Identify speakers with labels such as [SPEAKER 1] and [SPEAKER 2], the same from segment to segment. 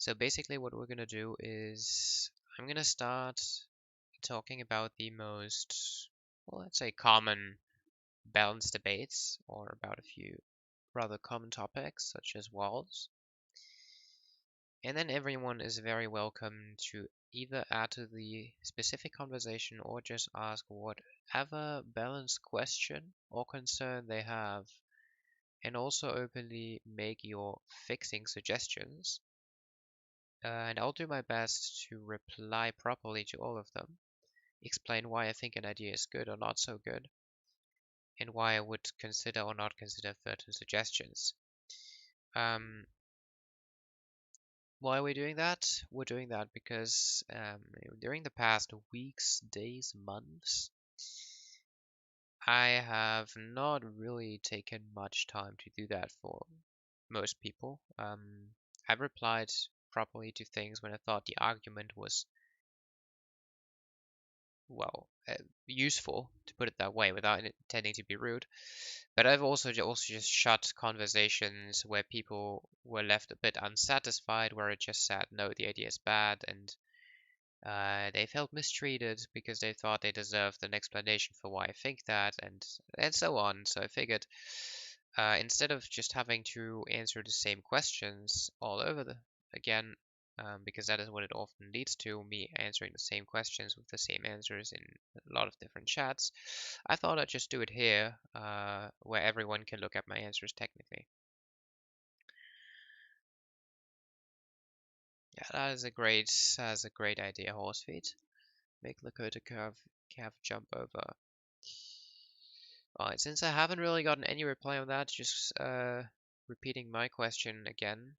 [SPEAKER 1] So basically what we're gonna do is I'm gonna start talking about the most, well, let's say common balance debates, or about a few rather common topics such as walls. And then everyone is very welcome to either add to the specific conversation or just ask whatever balance question or concern they have, and also openly make your fixing suggestions. And I'll do my best to reply properly to all of them, explain why I think an idea is good or not so good, and why I would consider or not consider certain suggestions. Um, why are we doing that? We're doing that because during the past weeks, days, months, I have not really taken much time to do that for most people. I've replied properly to things when I thought the argument was, well, useful, to put it that way, without intending to be rude. But I've also just shut conversations where people were left a bit unsatisfied, where it just said, no, the idea is bad, and they felt mistreated because they thought they deserved an explanation for why I think that, and so on. So I figured, instead of just having to answer the same questions all over the again, because that is what it often leads to, me answering the same questions with the same answers in a lot of different chats, I thought I'd just do it here, where everyone can look at my answers technically. Yeah, that's a great idea, horse feet. Make Lakota curve jump over. Alright, since I haven't really gotten any reply on that, just repeating my question again.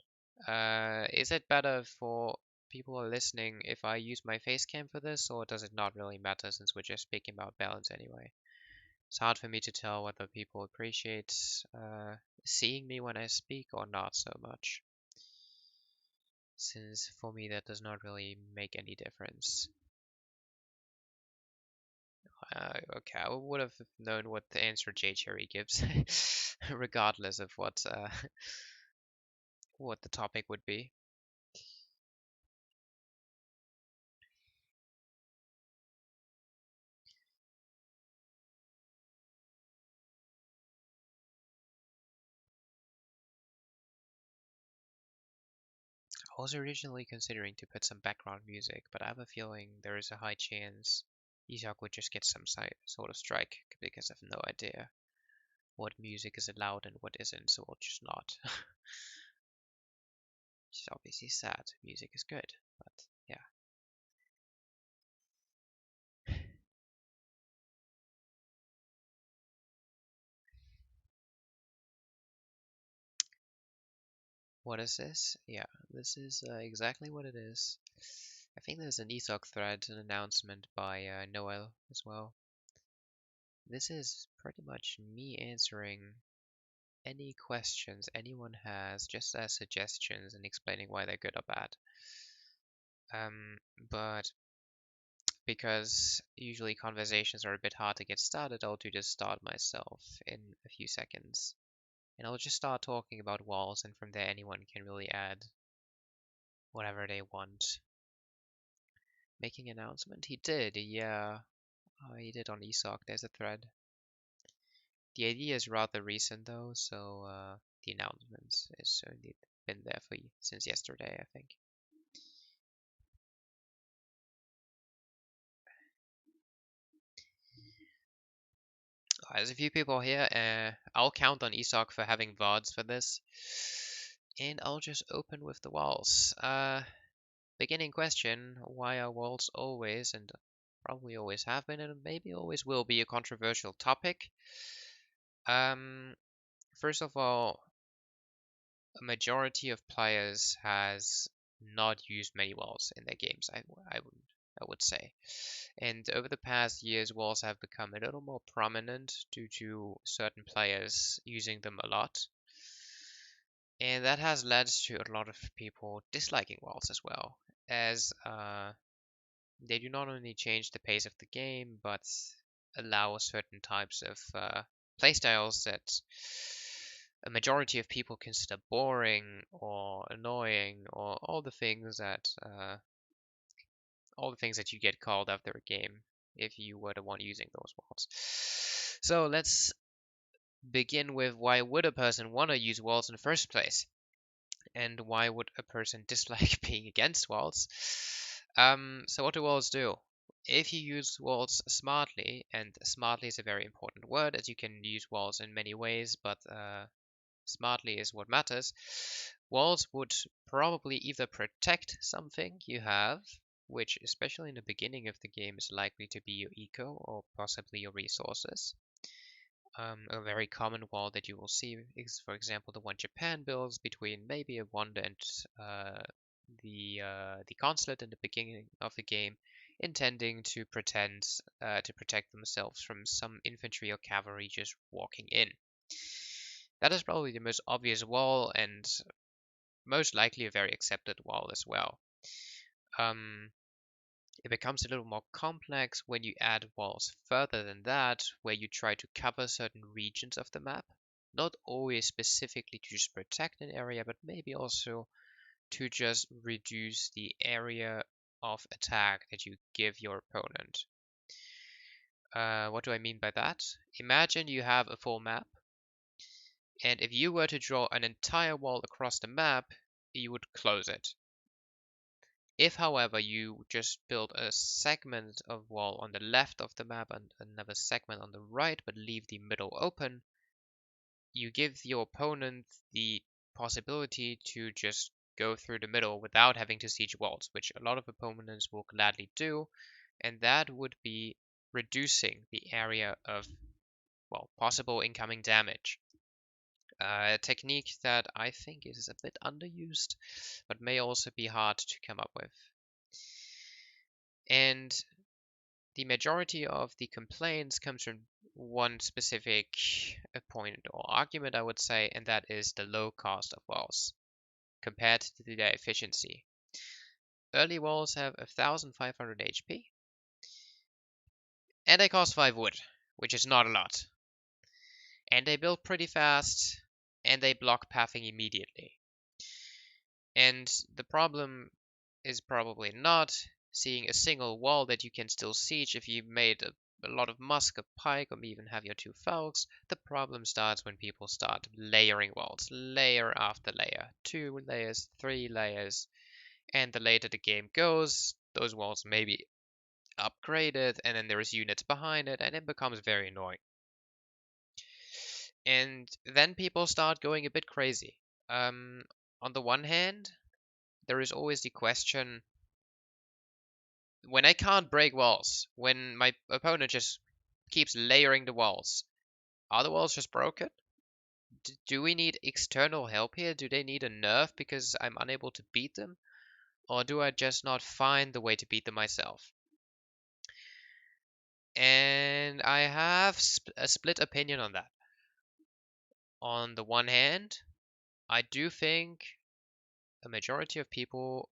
[SPEAKER 1] Is it better for people who are listening if I use my face cam for this, or does it not really matter since we're just speaking about balance anyway? It's hard for me to tell whether people appreciate seeing me when I speak or not so much, since for me that does not really make any difference. Okay, I would have known what the answer J Cherry gives, regardless of what the topic would be. I was originally considering to put some background music, but I have a feeling there is a high chance Isaac would just get some sort of strike because I have no idea what music is allowed and what isn't, so we'll just not. Which is obviously sad. Music is good, but yeah. What is this? Yeah, this is exactly what it is. I think there's an ESOC thread, an announcement by Noel as well. This is pretty much me answering any questions anyone has, just as suggestions and explaining why they're good or bad. But because usually conversations are a bit hard to get started, I'll just start myself in a few seconds. And I'll just start talking about walls, and from there anyone can really add whatever they want. Making an announcement? He did, yeah. He did on ESOC, there's a thread. The idea is rather recent though, so the announcement has certainly been there for since yesterday, I think. There's a few people here. I'll count on ESOC for having VODs for this. And I'll just open with the walls. Beginning question, why are walls always, and probably always have been, and maybe always will be, a controversial topic? First of all, a majority of players has not used many walls in their games, I would say. And over the past years, walls have become a little more prominent due to certain players using them a lot. And that has led to a lot of people disliking walls as well, as they do not only change the pace of the game, but allow certain types of playstyles that a majority of people consider boring or annoying, or all the things that you get called after a game if you were the one using those walls. So let's begin with, why would a person want to use walls in the first place? And why would a person dislike being against walls? So what do walls do? If you use walls smartly, and smartly is a very important word, as you can use walls in many ways, but smartly is what matters. Walls would probably either protect something you have, which especially in the beginning of the game is likely to be your eco or possibly your resources. A very common wall that you will see is, for example, the one Japan builds between maybe a wonder and the consulate in the beginning of the game, intending to protect themselves from some infantry or cavalry just walking in. That is probably the most obvious wall and most likely a very accepted wall as well. It becomes a little more complex when you add walls further than that, where you try to cover certain regions of the map, not always specifically to just protect an area, but maybe also to just reduce the area of attack that you give your opponent. What do I mean by that? Imagine you have a full map, and if you were to draw an entire wall across the map, you would close it. If, however, you just build a segment of wall on the left of the map and another segment on the right, but leave the middle open, you give your opponent the possibility to just go through the middle without having to siege walls, which a lot of opponents will gladly do, and that would be reducing the area of, well, possible incoming damage. A technique that I think is a bit underused, but may also be hard to come up with. And the majority of the complaints comes from one specific point or argument, I would say, and that is the low cost of walls compared to their efficiency. Early walls have 1500 HP, and they cost 5 wood, which is not a lot. And they build pretty fast, and they block pathing immediately. And the problem is probably not seeing a single wall that you can still siege if you made a lot of musk, a pike, or even have your 2 falcons. The problem starts when people start layering walls, layer after layer, 2 layers, 3 layers, and the later the game goes, those walls may be upgraded, and then there's units behind it, and it becomes very annoying. And then people start going a bit crazy. On the one hand, there is always the question, when I can't break walls, when my opponent just keeps layering the walls, are the walls just broken? Do we need external help here? Do they need a nerf because I'm unable to beat them? Or do I just not find the way to beat them myself? And I have a split opinion on that. On the one hand, I do think a majority of people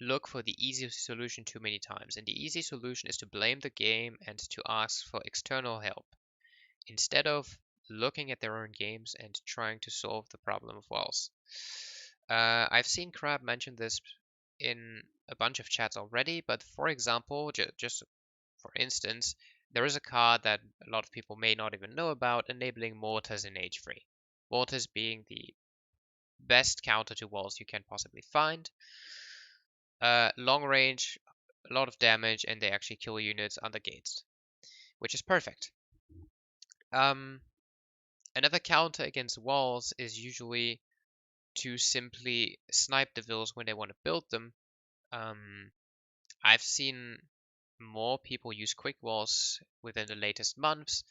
[SPEAKER 1] look for the easy solution too many times, and the easy solution is to blame the game and to ask for external help, instead of looking at their own games and trying to solve the problem of walls. I've seen Crab mention this in a bunch of chats already, but for example, just for instance, there is a card that a lot of people may not even know about, enabling mortars in H3. Mortars being the best counter to walls you can possibly find. Long range, a lot of damage, and they actually kill units under gates, which is perfect. Another counter against walls is usually to simply snipe the vills when they want to build them. I've seen more people use quick walls within the latest months,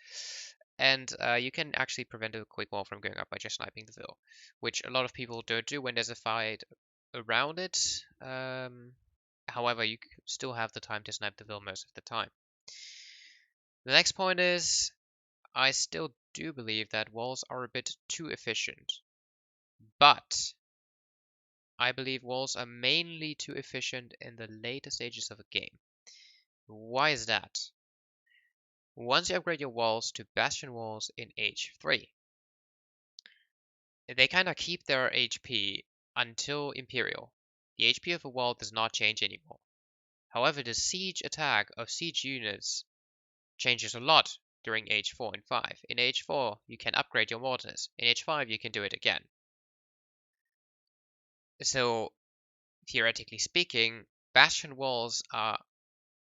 [SPEAKER 1] and you can actually prevent a quick wall from going up by just sniping the vill, which a lot of people don't do when there's a fight around it. However, you still have the time to snipe the vill most of the time. The next point is, I still do believe that walls are a bit too efficient, but I believe walls are mainly too efficient in the later stages of a game. Why is that? Once you upgrade your walls to bastion walls in H3, They kind of keep their HP until Imperial. The HP of a wall does not change anymore. However, the siege attack of siege units changes a lot during Age 4 and 5. In Age 4, you can upgrade your mortars. In Age 5, you can do it again. So, theoretically speaking, bastion walls are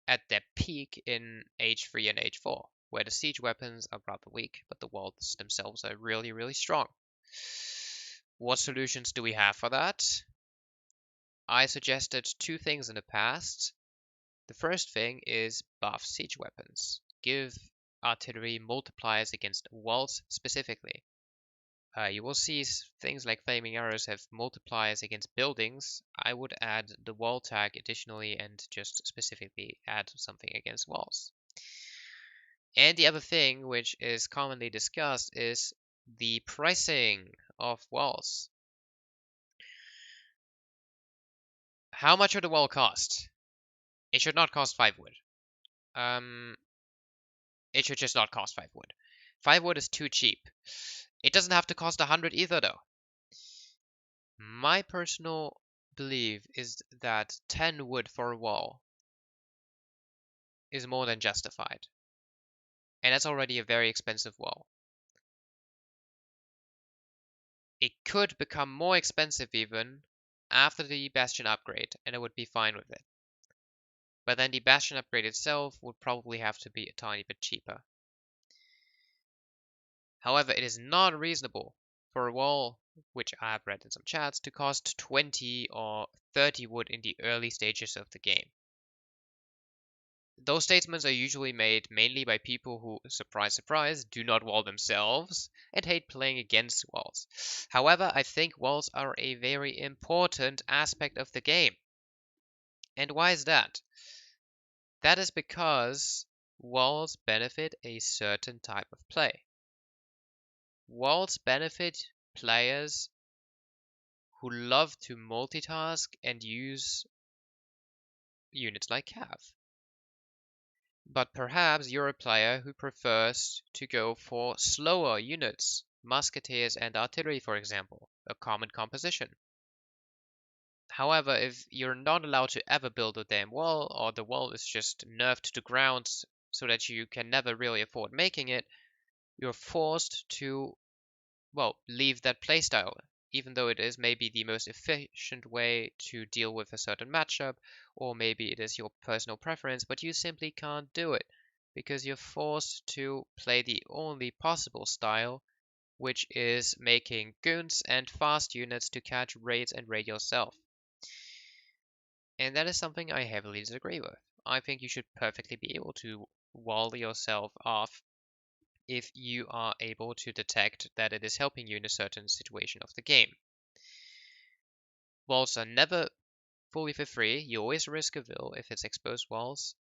[SPEAKER 1] at their peak in Age 3 and Age 4, where the siege weapons are rather weak, but the walls themselves are really, really strong. What solutions do we have for that? I suggested two things in the past. The first thing is buff siege weapons. Give artillery multipliers against walls specifically. You will see things like flaming arrows have multipliers against buildings. I would add the wall tag additionally and just specifically add something against walls. And the other thing, which is commonly discussed, is the pricing of walls. How much would a wall cost? It should not cost 5 wood. It should just not cost 5 wood. 5 wood is too cheap. It doesn't have to cost 100 either, though. My personal belief is that 10 wood for a wall is more than justified. And that's already a very expensive wall. It could become more expensive even after the Bastion upgrade, and I would be fine with it. But then the Bastion upgrade itself would probably have to be a tiny bit cheaper. However, it is not reasonable for a wall, which I have read in some chats, to cost 20 or 30 wood in the early stages of the game. Those statements are usually made mainly by people who, surprise, surprise, do not wall themselves and hate playing against walls. However, I think walls are a very important aspect of the game. And why is that? That is because walls benefit a certain type of play. Walls benefit players who love to multitask and use units like cav. But perhaps you're a player who prefers to go for slower units, musketeers and artillery, for example, a common composition. However, if you're not allowed to ever build a damn wall, or the wall is just nerfed to the ground so that you can never really afford making it, you're forced to, well, leave that playstyle, even though it is maybe the most efficient way to deal with a certain matchup, or maybe it is your personal preference, but you simply can't do it because you're forced to play the only possible style, which is making goons and fast units to catch raids and raid yourself. And that is something I heavily disagree with. I think you should perfectly be able to wall yourself off if you are able to detect that it is helping you in a certain situation of the game. Walls are never fully for free. You always risk a vill if it's exposed walls.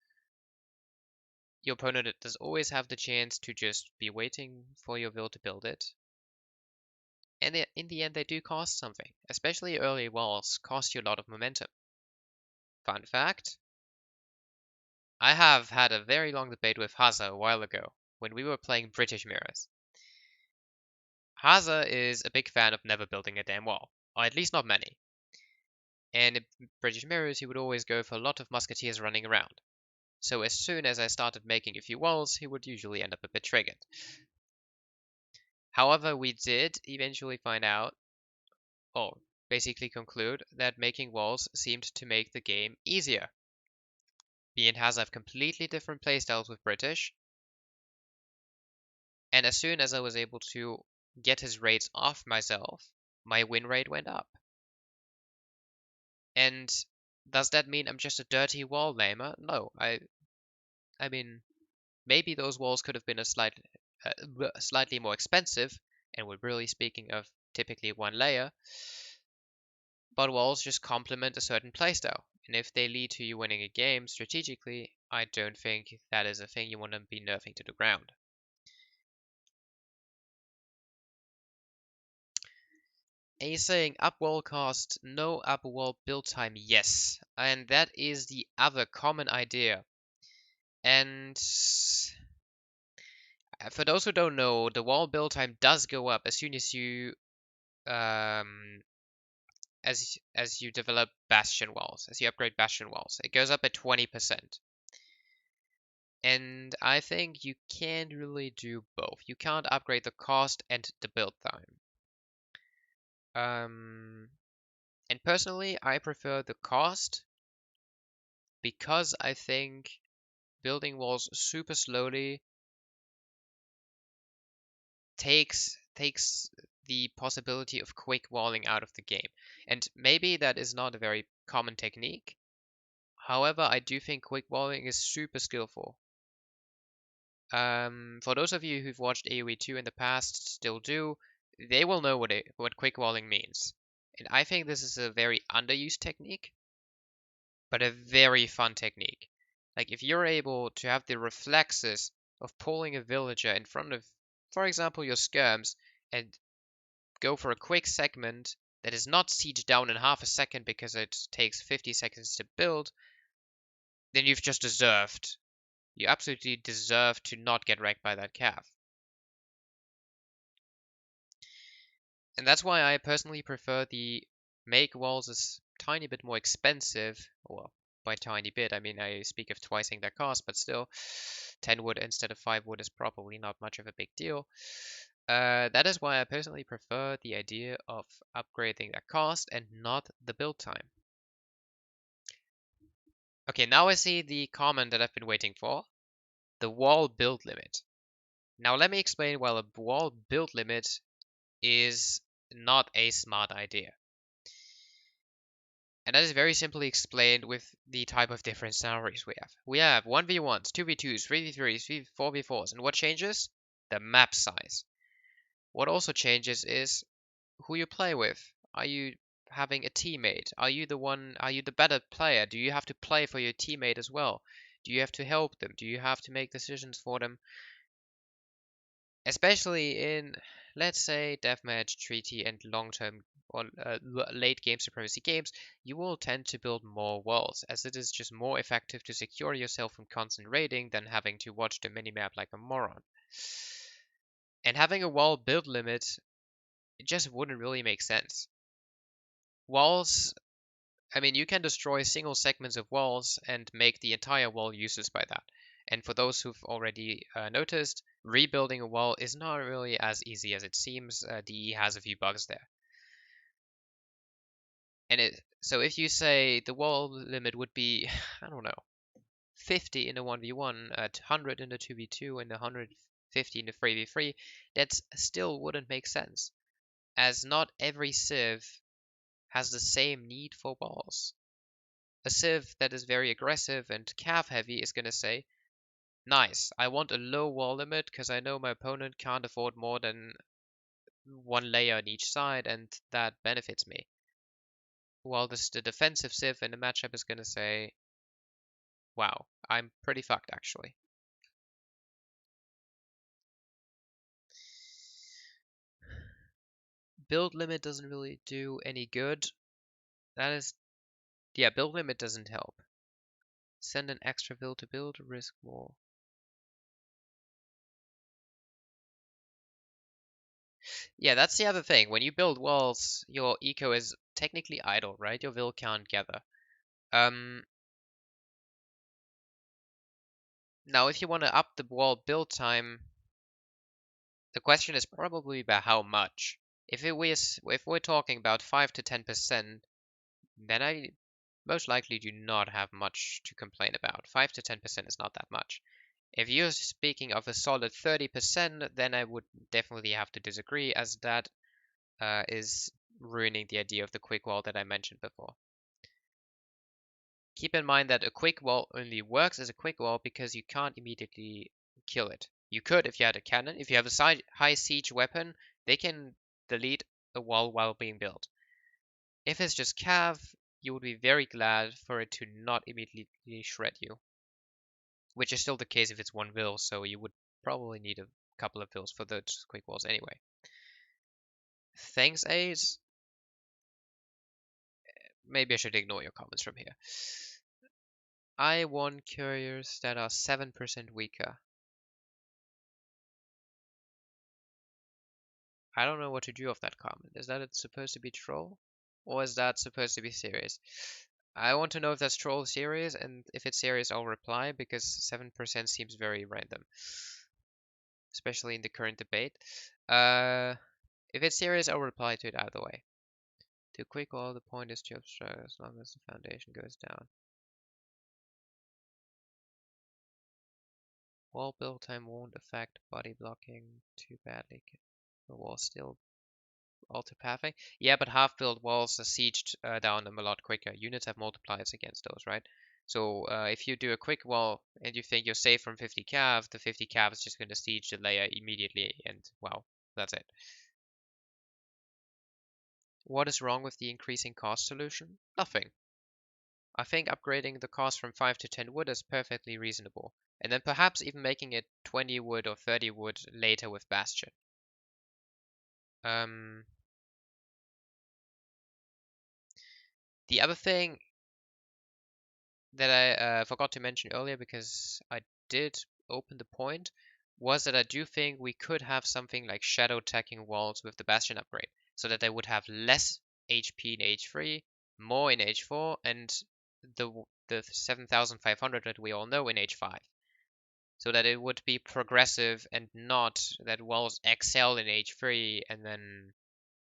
[SPEAKER 1] Your opponent does always have the chance to just be waiting for your vill to build it. And in the end, they do cost something. Especially early walls cost you a lot of momentum. Fun fact, I have had a very long debate with Haza a while ago when we were playing British Mirrors. Haza is a big fan of never building a damn wall, or at least not many. And in British Mirrors, he would always go for a lot of musketeers running around. So as soon as I started making a few walls, he would usually end up a bit triggered. However, we did eventually find out, or basically conclude, that making walls seemed to make the game easier. Me and Haz have completely different playstyles with British, and as soon as I was able to get his raids off myself, my win rate went up. And does that mean I'm just a dirty wall lamer? No, I mean, maybe those walls could have been a slightly more expensive, and we're really speaking of typically one layer, but walls just complement a certain playstyle, and if they lead to you winning a game strategically, I don't think that is a thing you want to be nerfing to the ground. And you're saying up wall cost, no up wall build time, yes, and that is the other common idea. And for those who don't know, the wall build time does go up as soon as you um, as you develop bastion walls, as you upgrade bastion walls. It goes up at 20%. And I think you can't really do both. You can't upgrade the cost and the build time. And personally, I prefer the cost because I think building walls super slowly takes the possibility of quick walling out of the game. And maybe that is not a very common technique. However, I do think quick walling is super skillful. For those of you who've watched AoE 2 in the past, still do, they will know what quick walling means. And I think this is a very underused technique, but a very fun technique. Like if you're able to have the reflexes of pulling a villager in front of, for example, your skirms and go for a quick segment that is not siege down in half a second because it takes 50 seconds to build, then you've just deserved. You absolutely deserve to not get wrecked by that cav. And that's why I personally prefer the make walls is tiny bit more expensive. Well, by tiny bit, I mean I speak of twicing their cost, but still, 10 wood instead of 5 wood is probably not much of a big deal. That is why I personally prefer the idea of upgrading their cost and not the build time. Okay, now I see the comment that I've been waiting for, the wall build limit. Now let me explain why a wall build limit is not a smart idea. And that is very simply explained with the type of different scenarios we have. We have 1v1s, 2v2s, 3v3s, 4v4s, and what changes? The map size. What also changes is who you play with. Are you having a teammate? Are you the better player? Do you have to play for your teammate as well? Do you have to help them? Do you have to make decisions for them? Especially in, let's say, deathmatch, treaty, and long-term or late game supremacy games, you will tend to build more walls, as it is just more effective to secure yourself from constant raiding than having to watch the minimap like a moron. And having a wall build limit, it just wouldn't really make sense. Walls, I mean, you can destroy single segments of walls and make the entire wall useless by that. And for those who've already noticed, rebuilding a wall is not really as easy as it seems. DE has a few bugs there. So if you say the wall limit would be, I don't know, 50 in a 1v1, 100 in a 2v2, and 150 in a 3v3, that still wouldn't make sense, as not every civ has the same need for walls. A civ that is very aggressive and cav heavy is going to say, nice, I want a low wall limit because I know my opponent can't afford more than one layer on each side and that benefits me. While the defensive civ in the matchup is going to say, wow, I'm pretty fucked actually. Build limit doesn't really do any good. That is, yeah, build limit doesn't help. Send an extra build to build, risk more. Yeah, that's the other thing. When you build walls, your eco is technically idle, right? Your will can't gather. Now if you want to up the wall build time, the question is probably about how much. If we're talking about 5 to 10%, then I most likely do not have much to complain about. 5 to 10% is not that much. If you're speaking of a solid 30%, then I would definitely have to disagree, as that is ruining the idea of the quick wall that I mentioned before. Keep in mind that a quick wall only works as a quick wall because you can't immediately kill it. You could if you had a cannon. If you have a high siege weapon, they can delete a wall while being built. If it's just cav, you would be very glad for it to not immediately shred you. Which is still the case if it's one will, so you would probably need a couple of vills for those quick walls anyway. Thanks, Ace. Maybe I should ignore your comments from here. I want couriers that are 7% weaker. I don't know what to do of that comment. Is that it's supposed to be troll? Or is that supposed to be serious? I want to know if that's troll serious, and if it's serious, I'll reply because 7% seems very random, especially in the current debate. If it's serious, I'll reply to it either way. Too quick, all the point is to obstruct as long as the foundation goes down. Wall build time won't affect body blocking too badly. The wall still alter pathing. Yeah, but half built walls are sieged down them a lot quicker. Units have multipliers against those, right? So if you do a quick wall and you think you're safe from 50 cav, the 50 cav is just going to siege the layer immediately, and wow, that's it. What is wrong with the increasing cost solution? Nothing. I think upgrading the cost from 5 to 10 wood is perfectly reasonable, and then perhaps even making it 20 wood or 30 wood later with Bastion. The other thing that I forgot to mention earlier, because I did open the point, was that I do think we could have something like shadow attacking walls with the Bastion upgrade, so that they would have less HP in H3, more in H4, and the 7500 that we all know in H5. So that it would be progressive and not that walls excel in H3 and then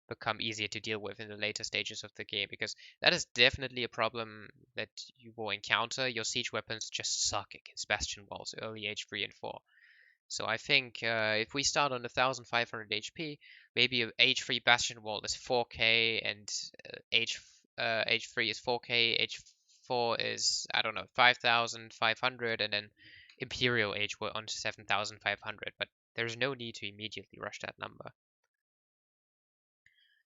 [SPEAKER 1] become easier to deal with in the later stages of the game, because that is definitely a problem that you will encounter. Your siege weapons just suck against bastion walls early H3 and 4. So I think if we start on 1500 HP, maybe a H3 bastion wall is 4k and H3 is 4k, H4 is, I don't know, 5500, and then Imperial H will on 7500, but there's no need to immediately rush that number.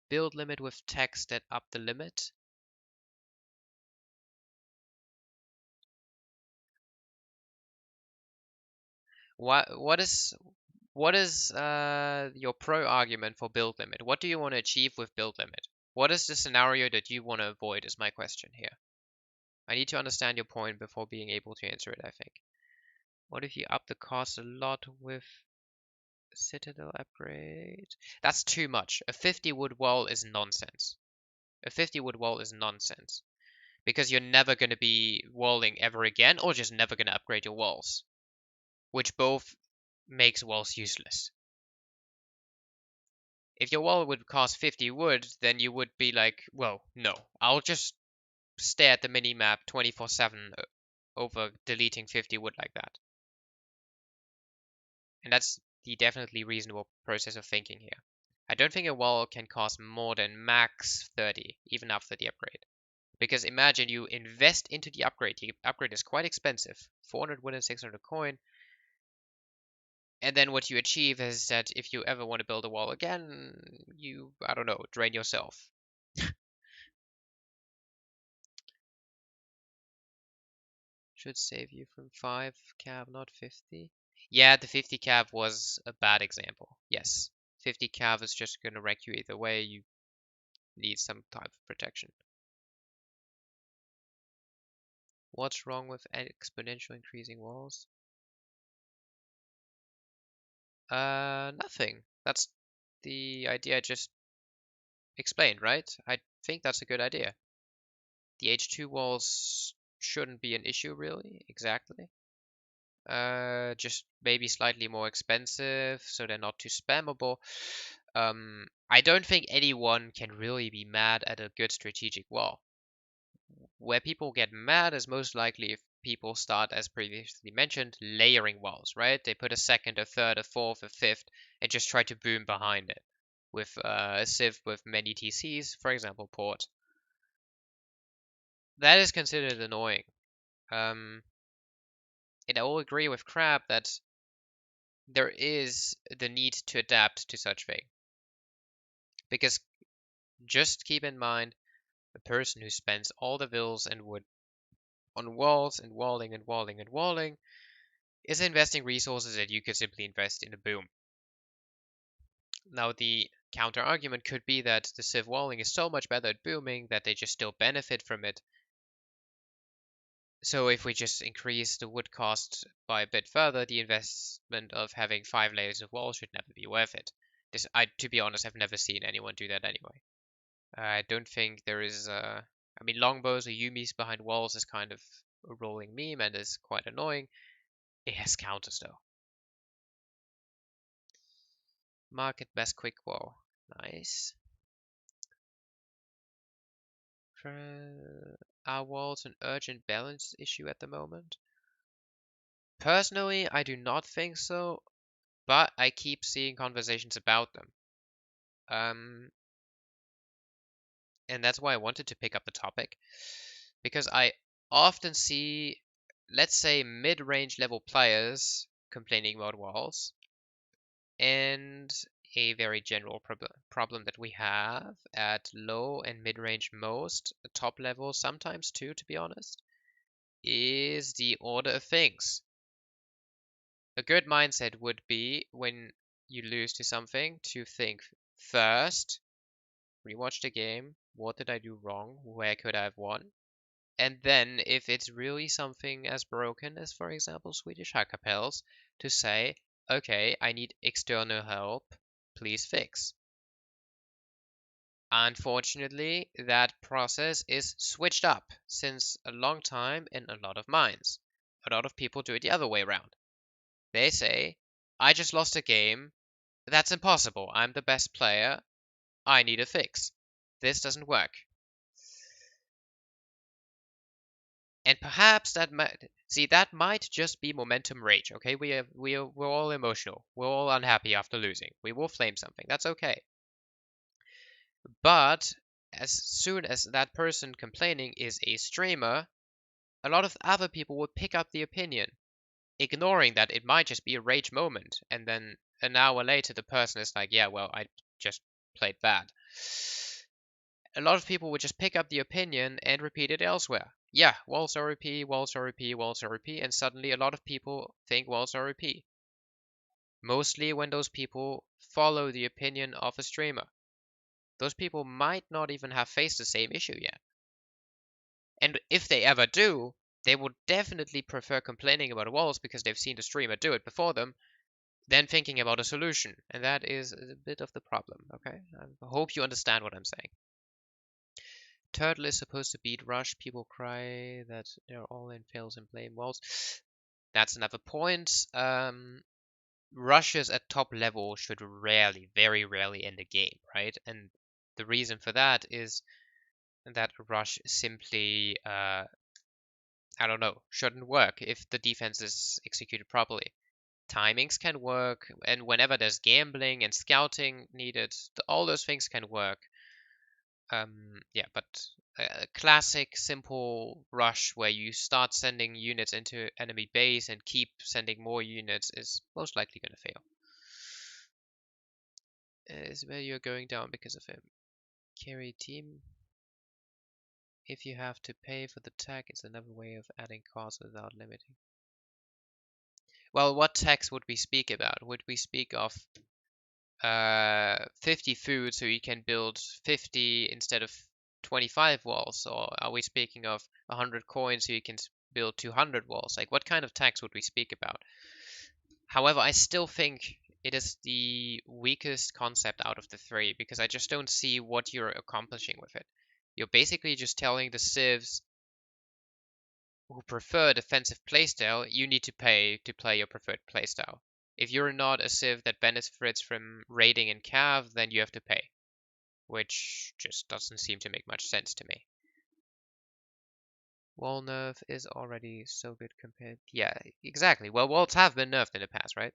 [SPEAKER 1] Build limit with text that up the limit. What is your pro argument for build limit? What do you want to achieve with build limit? What is the scenario that you want to avoid is my question here. I need to understand your point before being able to answer it, I think. What if you up the cost a lot with Citadel upgrade? That's too much. A 50 wood wall is nonsense. A 50 wood wall is nonsense. Because you're never going to be walling ever again, or just never going to upgrade your walls. Which both makes walls useless. If your wall would cost 50 wood, then you would be like, well, no, I'll just stare at the minimap 24/7 over deleting 50 wood like that. And that's the definitely reasonable process of thinking here. I don't think a wall can cost more than max 30, even after the upgrade. Because imagine you invest into the upgrade. The upgrade is quite expensive, 400 wood and 600 coin. And then what you achieve is that if you ever want to build a wall again, you, I don't know, drain yourself. Should save you from 5 cav, not 50. Yeah, the 50 cav was a bad example. Yes, 50 cav is just gonna wreck you either way. You need some type of protection. What's wrong with exponential increasing walls? Nothing. That's the idea I just explained, right? I think that's a good idea. The H2 walls shouldn't be an issue, really. Exactly. Just maybe slightly more expensive, so they're not too spammable. I don't think anyone can really be mad at a good strategic wall. Where people get mad is most likely if people start, as previously mentioned, layering walls, right? They put a second, a third, a fourth, a fifth, and just try to boom behind it with a civ with many TCs, for example, port. That is considered annoying. And I will agree with Crab that there is the need to adapt to such thing. Because just keep in mind, the person who spends all the vills and wood on walls and walling and walling and walling is investing resources that you could simply invest in a boom. Now, the counter argument could be that the civ walling is so much better at booming that they just still benefit from it. So if we just increase the wood cost by a bit further, the investment of having 5 layers of wall should never be worth it. To be honest, I've never seen anyone do that anyway. I don't think there is. I mean, longbows or yumis behind walls is kind of a rolling meme and is quite annoying. It has counters though. Market best quick wall. Nice. Are walls an urgent balance issue at the moment? Personally, I do not think so, but I keep seeing conversations about them. And that's why I wanted to pick up the topic, because I often see, let's say, mid-range level players complaining about walls, and a very general problem that we have at low and mid-range most, top level sometimes too, to be honest, is the order of things. A good mindset would be when you lose to something to think first, rewatch the game, what did I do wrong, where could I have won? And then, if it's really something as broken as, for example, Swedish hacker pills, to say, okay, I need external help, please fix. Unfortunately, that process is switched up since a long time in a lot of minds. A lot of people do it the other way around. They say, I just lost a game, that's impossible, I'm the best player, I need a fix. This doesn't work. And perhaps that might just be momentum rage. Okay, we're all emotional. We're all unhappy after losing. We will flame something. That's okay. But as soon as that person complaining is a streamer, a lot of other people will pick up the opinion, ignoring that it might just be a rage moment. And then an hour later, the person is like, "Yeah, well, I just played bad." A lot of people would just pick up the opinion and repeat it elsewhere. Yeah, walls are OP, walls are OP, walls are OP, and suddenly a lot of people think walls are OP. Mostly when those people follow the opinion of a streamer. Those people might not even have faced the same issue yet. And if they ever do, they will definitely prefer complaining about walls because they've seen the streamer do it before them than thinking about a solution. And that is a bit of the problem, okay? I hope you understand what I'm saying. Turtle is supposed to beat Rush. People cry that they're all in fails and blame walls. That's another point. Rushes at top level should rarely, very rarely end a game, right? And the reason for that is that Rush simply, I don't know, shouldn't work if the defense is executed properly. Timings can work, and whenever there's gambling and scouting needed, all those things can work. Yeah, but a classic simple rush where you start sending units into enemy base and keep sending more units is most likely going to fail. Is where you're going down because of him. Carry team. If you have to pay for the tag, it's another way of adding costs without limiting. Well, what tax would we speak about? Would we speak of 50 food so you can build 50 instead of 25 walls? Or are we speaking of 100 coins so you can build 200 walls? Like, what kind of tax would we speak about? However, I still think it is the weakest concept out of the three because I just don't see what you're accomplishing with it. You're basically just telling the civs who prefer defensive playstyle, you need to pay to play your preferred playstyle. If you're not a civ that benefits from raiding and cav, then you have to pay, which just doesn't seem to make much sense to me. Wall nerf is already so good compared. Yeah, exactly. Well, walls have been nerfed in the past, right?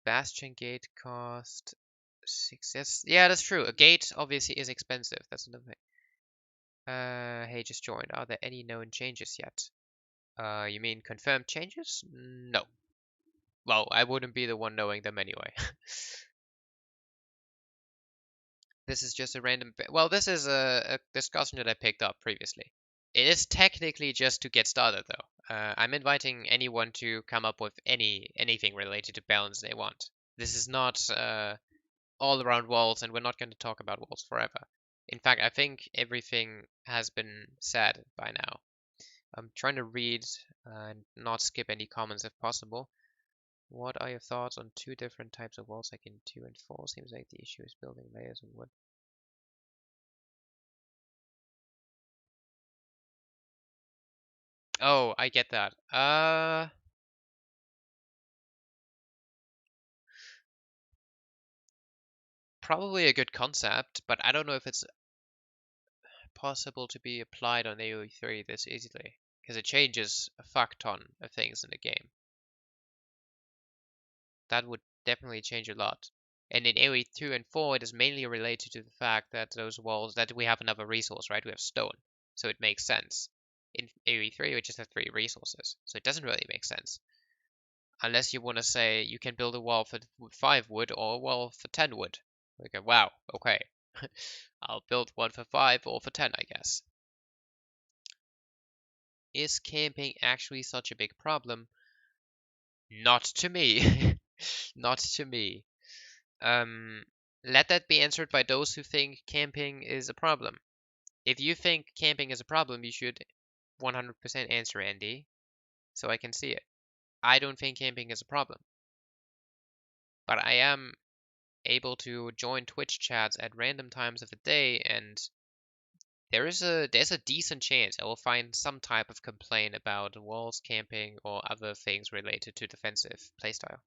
[SPEAKER 1] Bastion gate cost 6. Yeah, that's true. A gate obviously is expensive. That's another thing. Hey, just joined. Are there any known changes yet? You mean confirmed changes? No. Well, I wouldn't be the one knowing them anyway. This is just a random. Well, this is a discussion that I picked up previously. It is technically just to get started, though. I'm inviting anyone to come up with anything related to balance they want. This is not all around walls, and we're not going to talk about walls forever. In fact, I think everything has been said by now. I'm trying to read and not skip any comments if possible. What are your thoughts on two different types of walls, like in 2 and 4? Seems like the issue is building layers of wood. Oh, I get that. Probably a good concept, but I don't know if it's possible to be applied on AoE3 this easily, because it changes a fuck ton of things in the game. That would definitely change a lot. And in AoE 2 and 4, it is mainly related to the fact that those walls, that we have another resource, right? We have stone. So it makes sense. In AoE 3, we just have 3 resources. So it doesn't really make sense. Unless you want to say you can build a wall for 5 wood or a wall for 10 wood. We go, wow, okay. I'll build one for 5 or for 10, I guess. Is camping actually such a big problem? Not to me. Not to me. Let that be answered by those who think camping is a problem. If you think camping is a problem, you should 100% answer Andy, so I can see it. I don't think camping is a problem, but I am able to join Twitch chats at random times of the day, and there's a decent chance I will find some type of complaint about walls, camping, or other things related to defensive playstyle.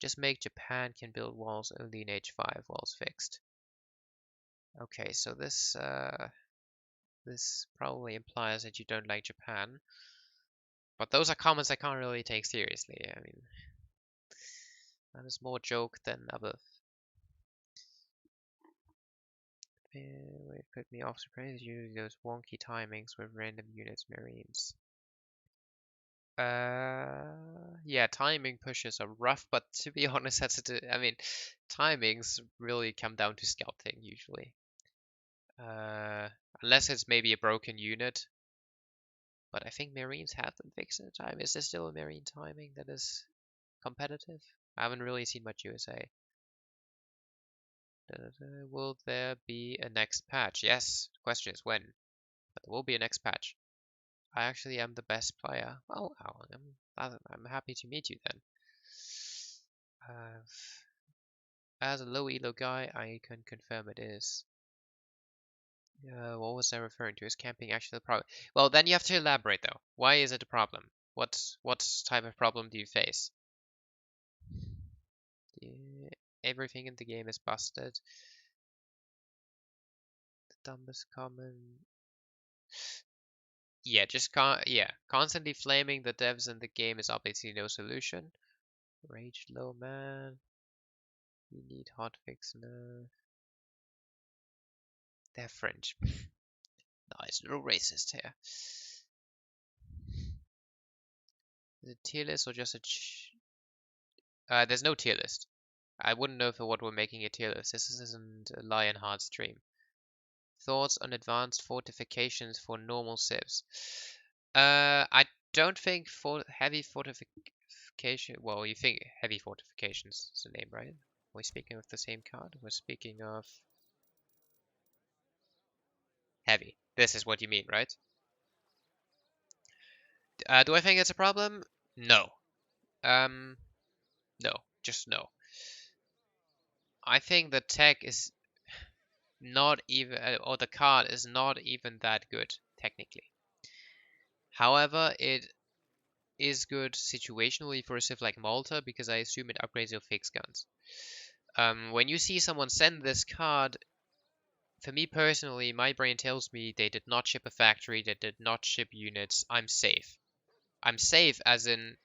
[SPEAKER 1] Just make Japan can build walls only in H5, walls fixed. Okay, so this probably implies that you don't like Japan, but those are comments I can't really take seriously. I mean, that is more joke than other. It put me off surprise using those wonky timings with random units marines. Yeah, timing pushes are rough, but to be honest, I mean, timings really come down to scouting usually. Unless it's maybe a broken unit. But I think Marines have them fixed in time. Is there still a Marine timing that is competitive? I haven't really seen much USA. Will there be a next patch? Yes. The question is when. But there will be a next patch. I actually am the best player. Well, I'm happy to meet you then. Uh, as a low elo guy, I can confirm it is. What was I referring to? Is camping actually a problem? Well, then you have to elaborate though. Why is it a problem? What type of problem do you face? Yeah, everything in the game is busted. The dumbest common. Yeah, constantly flaming the devs in the game is obviously no solution. Rage low man. We need hotfix now. They're French. Nice little racist here. Is it tier list or just there's no tier list. I wouldn't know for what we're making a tier list. This isn't a Lionheart stream. Thoughts on advanced fortifications for normal civs? I don't think for heavy fortification. Well, you think heavy fortifications is the name, right? We're speaking of the same card. We're speaking of heavy. This is what you mean, right? Do I think it's a problem? No. Um, no. Just no. I think the tech is not even, or the card is not even that good technically. However, it is good situationally for a civ like Malta because I assume it upgrades your fixed guns. When you see someone send this card, for me personally, my brain tells me they did not ship a factory, they did not ship units. I'm safe. I'm safe as in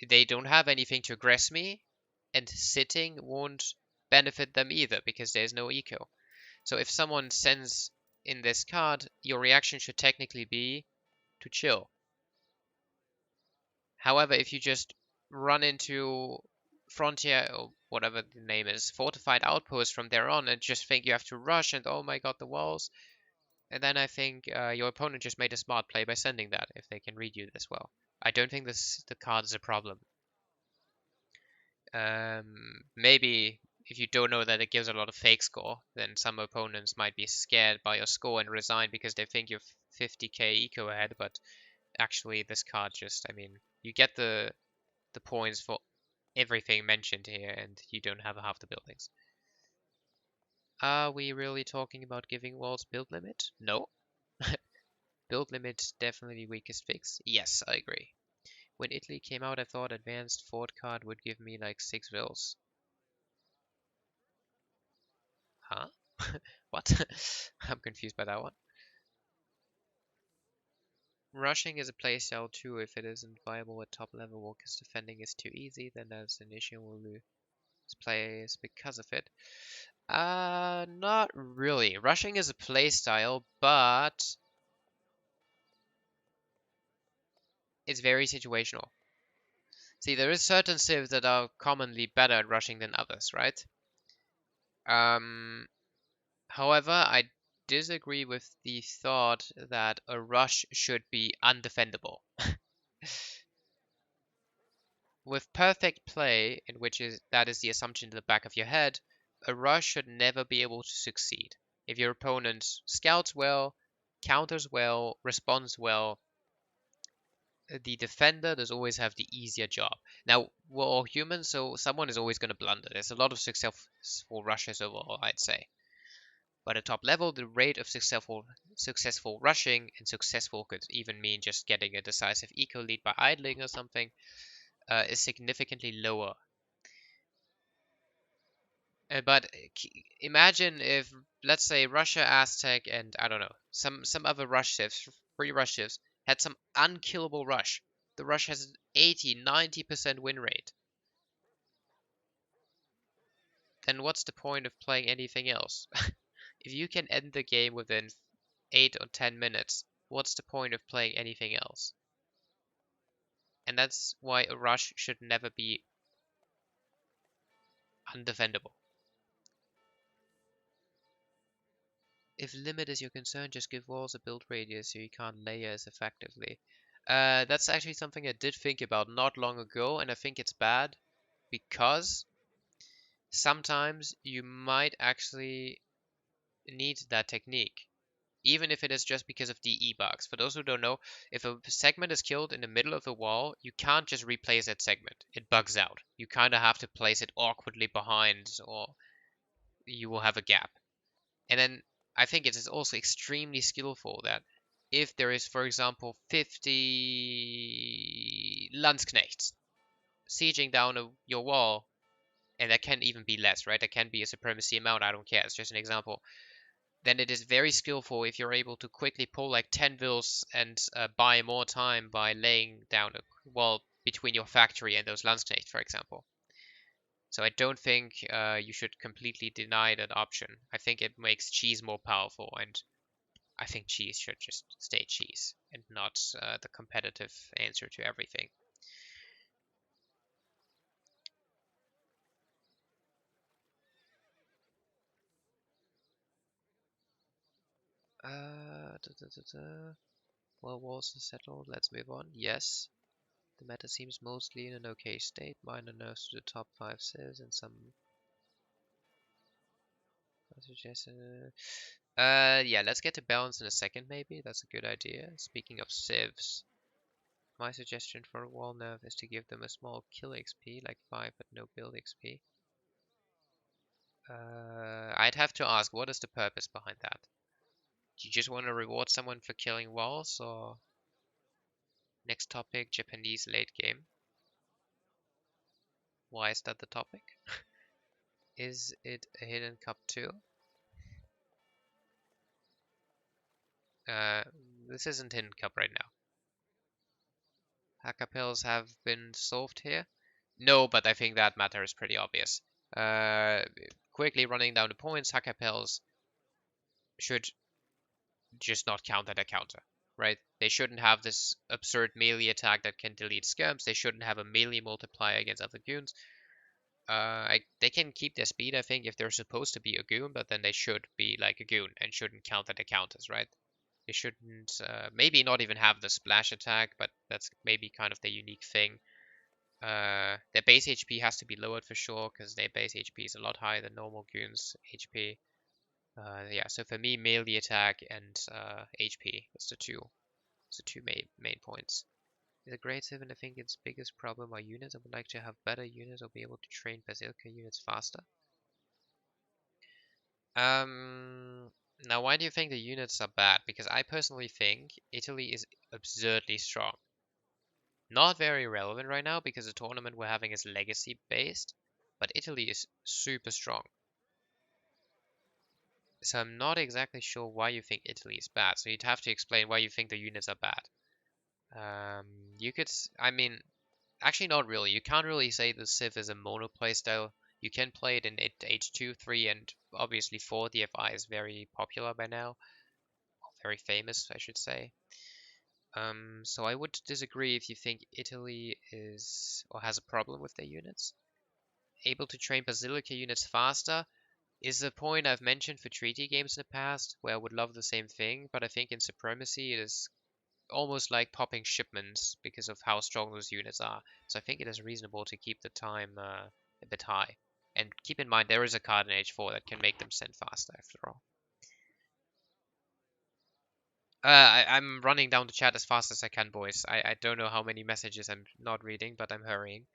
[SPEAKER 1] they don't have anything to aggress me, and sitting won't benefit them either because there's no eco. So if someone sends in this card, your reaction should technically be to chill. However, if you just run into Frontier or whatever the name is, fortified outposts from there on and just think you have to rush and oh my god, the walls, and then I think your opponent just made a smart play by sending that if they can read you this well. I don't think the card is a problem. Maybe if you don't know that it gives a lot of fake score, then some opponents might be scared by your score and resign because they think you're 50k eco ahead, but actually this card just, I mean, you get the the points for everything mentioned here, and you don't have half the buildings. Are we really talking about giving walls build limit? No. Build limit definitely weakest fix. Yes, I agree. When Italy came out, I thought advanced fort card would give me like 6 vills. Huh? What? I'm confused by that one. Rushing is a playstyle too. If it isn't viable at top level because defending is too easy, then that's an issue. We'll lose plays because of it. Not really. Rushing is a playstyle, but it's very situational. See, there is certain civs that are commonly better at rushing than others, right? Um, However, I disagree with the thought that a rush should be undefendable. With perfect play, in which is that is the assumption in the back of your head, a rush should never be able to succeed. If your opponent scouts well, counters well, responds well, the defender does always have the easier job. Now, we're all human, so someone is always going to blunder. There's a lot of successful rushes overall, I'd say. But at top level, the rate of successful rushing, and successful could even mean just getting a decisive eco lead by idling or something, is significantly lower. But imagine if, let's say, Russia, Aztec, and I don't know, some other rush shifts, free rush shifts, had some unkillable rush. The rush has an 80, 90% win rate. Then what's the point of playing anything else? If you can end the game within 8 or 10 minutes, what's the point of playing anything else? And that's why a rush should never be undefendable. If limit is your concern, just give walls a build radius so you can't layer as effectively. That's actually something I did think about not long ago, and I think it's bad because sometimes you might actually need that technique, even if it is just because of DE bugs. For those who don't know, if a segment is killed in the middle of the wall, you can't just replace that segment. It bugs out. You kind of have to place it awkwardly behind, or you will have a gap. And then I think it is also extremely skillful that if there is, for example, 50 Landsknechts sieging down your wall, and that can even be less, right? That can be a supremacy amount, I don't care, it's just an example. Then it is very skillful if you're able to quickly pull like 10 vills and buy more time by laying down a wall between your factory and those Landsknechts, for example. So I don't think you should completely deny that option. I think it makes cheese more powerful, and I think cheese should just stay cheese and not the competitive answer to everything. Well, walls are settled. Let's move on. Yes, the meta seems mostly in an okay state. Minor nerfs to the top 5 civs and some. I suggest. Yeah, let's get to balance in a second, maybe. That's a good idea. Speaking of civs, my suggestion for a wall nerf is to give them a small kill XP, like 5, but no build XP. I'd have to ask, what is the purpose behind that? Do you just want to reward someone for killing walls, or next topic, Japanese late game? Why is that the topic? Is it a hidden cup too? Uh, this isn't hidden cup right now. Hackapels have been solved here? No, but I think that matter is pretty obvious. Uh, Quickly running down the points, Hackapels should just not count at a counter, right? They shouldn't have this absurd melee attack that can delete skirms. They shouldn't have a melee multiplier against other goons. They can keep their speed, I think, if they're supposed to be a goon, but then they should be like a goon and shouldn't count at the counters, right? They shouldn't, maybe not even have the splash attack, but that's maybe kind of the unique thing. Their base HP has to be lowered for sure, because their base HP is a lot higher than normal goons' HP. Yeah, so for me, melee attack and HP is the two main points. Is a great civ, and I think its biggest problem are units. I would like to have better units or be able to train Basilica units faster. Now why do you think the units are bad? Because I personally think Italy is absurdly strong. Not very relevant right now because the tournament we're having is legacy based, but Italy is super strong. So I'm not exactly sure why you think Italy is bad. So you'd have to explain why you think the units are bad. You could, I mean, actually not really. You can't really say the Civ is a mono play style. You can play it in H2, 3, and obviously 4. The FI is very popular by now. Very famous, I should say. So I would disagree if you think Italy is or has a problem with their units. Able to train Basilica units faster is a point I've mentioned for treaty games in the past, where I would love the same thing, but I think in Supremacy it is almost like popping shipments because of how strong those units are. So I think it is reasonable to keep the time a bit high. And keep in mind there is a card in H4 that can make them send faster after all. I'm running down the chat as fast as I can, boys. I don't know how many messages I'm not reading, but I'm hurrying.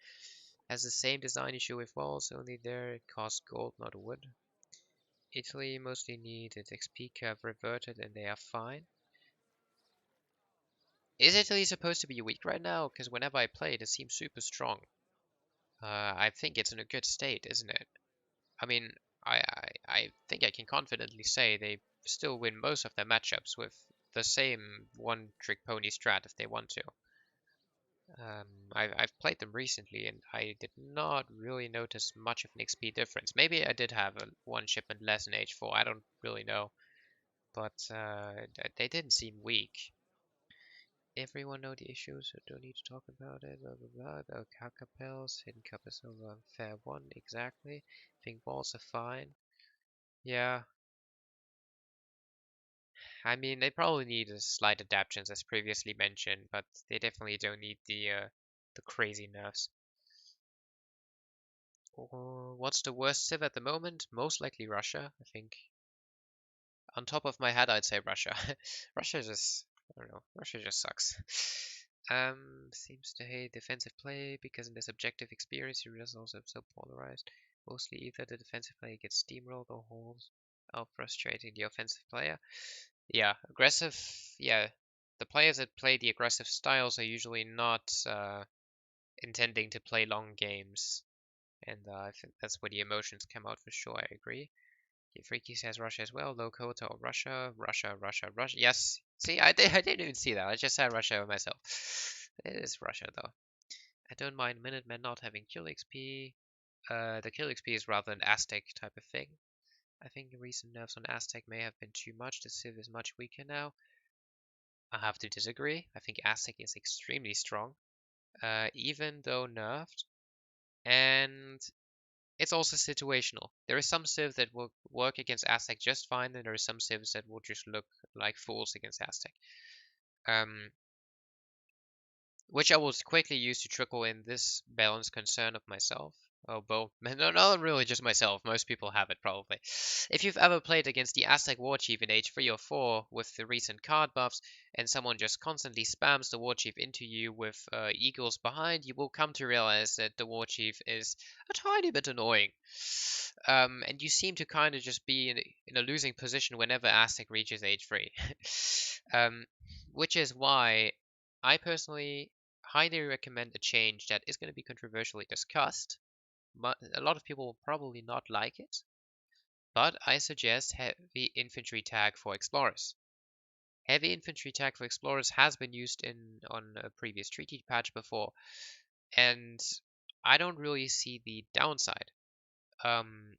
[SPEAKER 1] Has the same design issue with walls, only there it costs gold, not wood. Italy mostly need its XP curve reverted and they are fine. Is Italy supposed to be weak right now? Because whenever I play it, it seems super strong. I think it's in a good state, isn't it? I mean, I think I can confidently say they still win most of their matchups with the same one-trick pony strat if they want to. I've played them recently and I did not really notice much of an XP difference. Maybe I did have one shipment less in H4, I don't really know. But they didn't seem weak. Everyone know the issues, so don't need to talk about it. Blah blah blah. The capels, hidden cup is over. Fair one, exactly. Think balls are fine. Yeah, I mean they probably need a slight adaptations as previously mentioned, but they definitely don't need the crazy nerfs. What's the worst civ at the moment? Most likely Russia, I think. On top of my head, I'd say Russia. Russia just, I don't know, Russia just sucks. Seems to hate defensive play because in this objective experience, your results are so polarized. Mostly either the defensive player gets steamrolled or holds out frustrating the offensive player. Yeah, aggressive. Yeah, the players that play the aggressive styles are usually not intending to play long games, and I think that's where the emotions come out for sure. I agree. Freaky says Russia as well. Low quota or Russia, Russia, Russia, Russia. Yes. See, I didn't even see that. I just said Russia myself. It is Russia though. I don't mind Minutemen not having kill XP. The kill XP is rather an Aztec type of thing. I think the recent nerfs on Aztec may have been too much. The Civ is much weaker now. I have to disagree. I think Aztec is extremely strong, even though nerfed. And it's also situational. There is some civs that will work against Aztec just fine, and there are some civs that will just look like fools against Aztec. Which I will quickly use to trickle in this balance concern of myself. Oh, both. No, not really just myself. Most people have it, probably. If you've ever played against the Aztec War Chief in H3 or 4 with the recent card buffs, and someone just constantly spams the War Chief into you with eagles behind, you will come to realize that the War Chief is a tiny bit annoying. And you seem to kind of just be in a losing position whenever Aztec reaches H3. Which is why I personally highly recommend a change that is going to be controversially discussed. But a lot of people will probably not like it. But I suggest heavy infantry tag for explorers. Heavy infantry tag for explorers has been used on a previous treaty patch before, and I don't really see the downside. Um,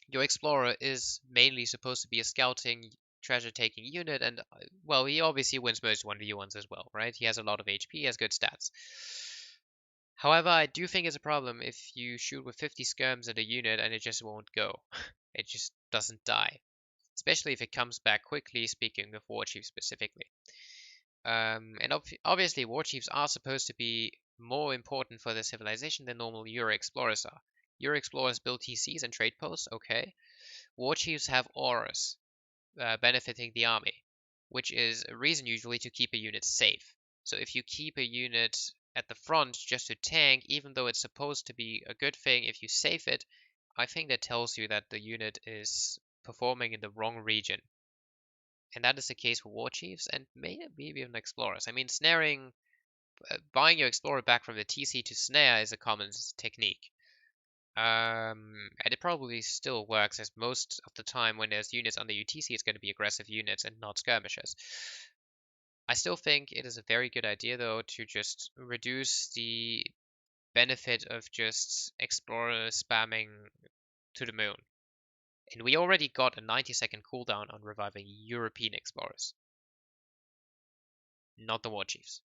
[SPEAKER 1] your explorer is mainly supposed to be a scouting, treasure-taking unit, and well, he obviously wins most 1v1s as well, right? He has a lot of HP, he has good stats. However, I do think it's a problem if you shoot with 50 skirms at a unit and it just won't go. It just doesn't die. Especially if it comes back quickly, speaking of War Chiefs specifically. And obviously, War Chiefs are supposed to be more important for the civilization than normal Euro Explorers are. Euro Explorers build TCs and trade posts, okay. War Chiefs have auras, benefiting the army, which is a reason usually to keep a unit safe. So if you keep a unit at the front just to tank, even though it's supposed to be a good thing if you save it, I think that tells you that the unit is performing in the wrong region. And that is the case for war chiefs and maybe even explorers. I mean, snaring, buying your explorer back from the TC to snare is a common technique. And it probably still works, as most of the time when there's units under UTC, it's going to be aggressive units and not skirmishers. I still think it is a very good idea, though, to just reduce the benefit of just explorer spamming to the moon. And we already got a 90-second cooldown on reviving European explorers, not the war chiefs.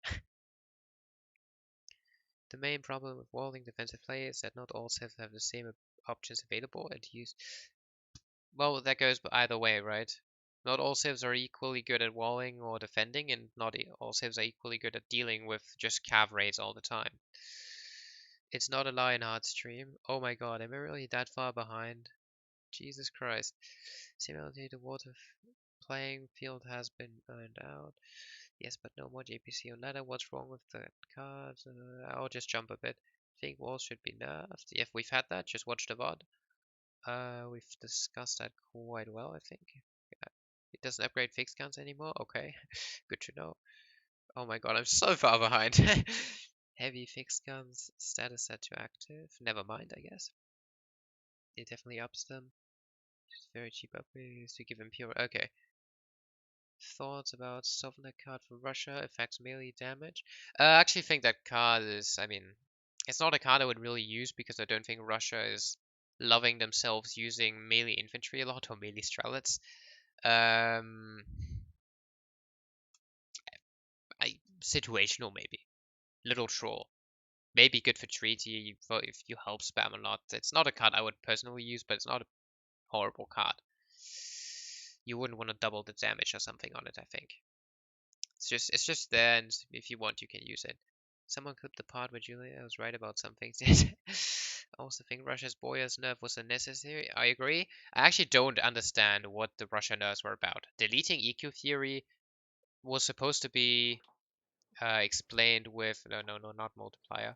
[SPEAKER 1] The main problem with walling defensive play is that not all civs have the same options available and use. Well, that goes either way, right? Not all civs are equally good at walling or defending, and not all civs are equally good at dealing with just cav raids all the time. It's not a Lionheart stream. Oh my god, am I really that far behind? Jesus Christ. Similarly, the water playing field has been earned out. Yes, but no more JPC on ladder. What's wrong with the card? I'll just jump a bit. Think walls should be nerfed. If we've had that, just watch the VOD. We've discussed that quite well, I think. It doesn't upgrade fixed counts anymore? Okay, good to know. Oh my god, I'm so far behind. Heavy fixed guns, status set to active. Never mind, I guess. It definitely ups them. It's very cheap upgrades to give him pure. Okay. Thoughts about soften that card for Russia affects melee damage. I actually think that card is, I mean, it's not a card I would really use because I don't think Russia is loving themselves using melee infantry a lot or melee strelets. Situational maybe. Little troll. Maybe good for treaty for if you help spam a lot. It's not a card I would personally use, but it's not a horrible card. You wouldn't want to double the damage or something on it, I think. It's just there, and if you want, you can use it. Someone clipped the part where Julia was right about some things. I also think Russia's Boyar's nerf was unnecessary. I agree. I actually don't understand what the Russia nerfs were about. Deleting EQ theory was supposed to be explained with no, not multiplier.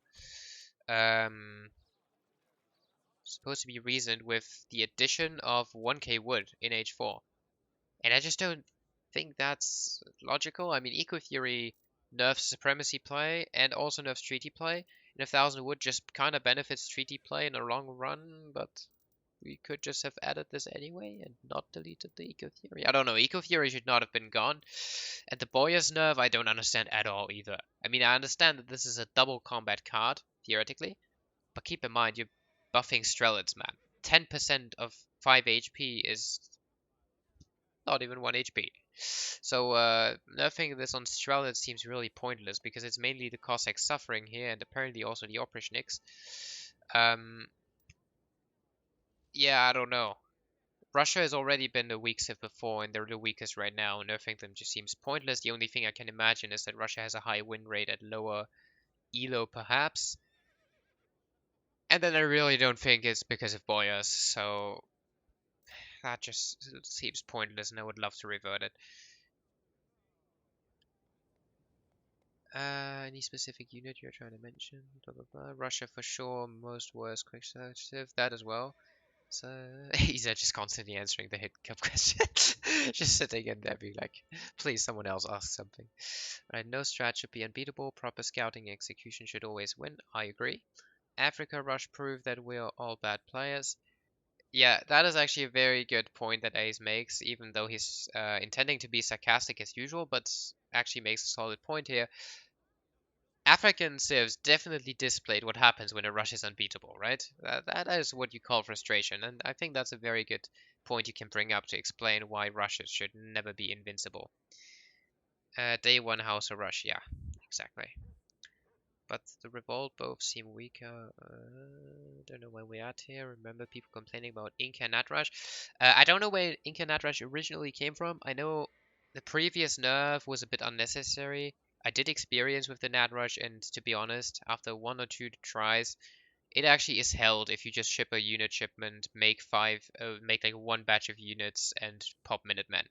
[SPEAKER 1] Supposed to be reasoned with the addition of 1k wood in H4. And I just don't think that's logical. I mean, Eco Theory nerfs supremacy play and also nerfs treaty play. And 1,000 wood just kind of benefits treaty play in the long run, but we could just have added this anyway and not deleted the Eco Theory. I don't know, Eco Theory should not have been gone. And the Boyar's nerf, I don't understand at all either. I mean, I understand that this is a double combat card, theoretically, but keep in mind, you're buffing Strelets, man. 10% of 5 HP is not even 1 HP. So nerfing this on Strelets seems really pointless because it's mainly the Cossacks suffering here and apparently also the Oprishniks. Yeah, I don't know. Russia has already been the weak civ before and they're the weakest right now. Nerfing them just seems pointless. The only thing I can imagine is that Russia has a high win rate at lower elo perhaps. And then I really don't think it's because of Boyas, so that just seems pointless and I would love to revert it. Any specific unit you're trying to mention? Blah, blah, blah. Russia for sure, most worst quick sensitive, that as well. So he's just constantly answering the hit cup question. Just sitting in there being like, please someone else ask something. Right, no strat should be unbeatable, proper scouting execution should always win. I agree. Africa Rush proved that we're all bad players. Yeah, that is actually a very good point that Ace makes, even though he's intending to be sarcastic as usual, but actually makes a solid point here. African civs definitely displayed what happens when a rush is unbeatable, right? That is what you call frustration, and I think that's a very good point you can bring up to explain why rushes should never be invincible. Day one house or rush, yeah, exactly. But the revolt both seem weaker. Don't know where we're at here. Remember people complaining about Inca Natrush. I don't know where Inca Natrush originally came from. I know the previous nerf was a bit unnecessary. I did experience with the Natrush, and to be honest, after 1 or 2 tries, it actually is held if you just ship a unit shipment, make like 1 batch of units, and pop Minutemen.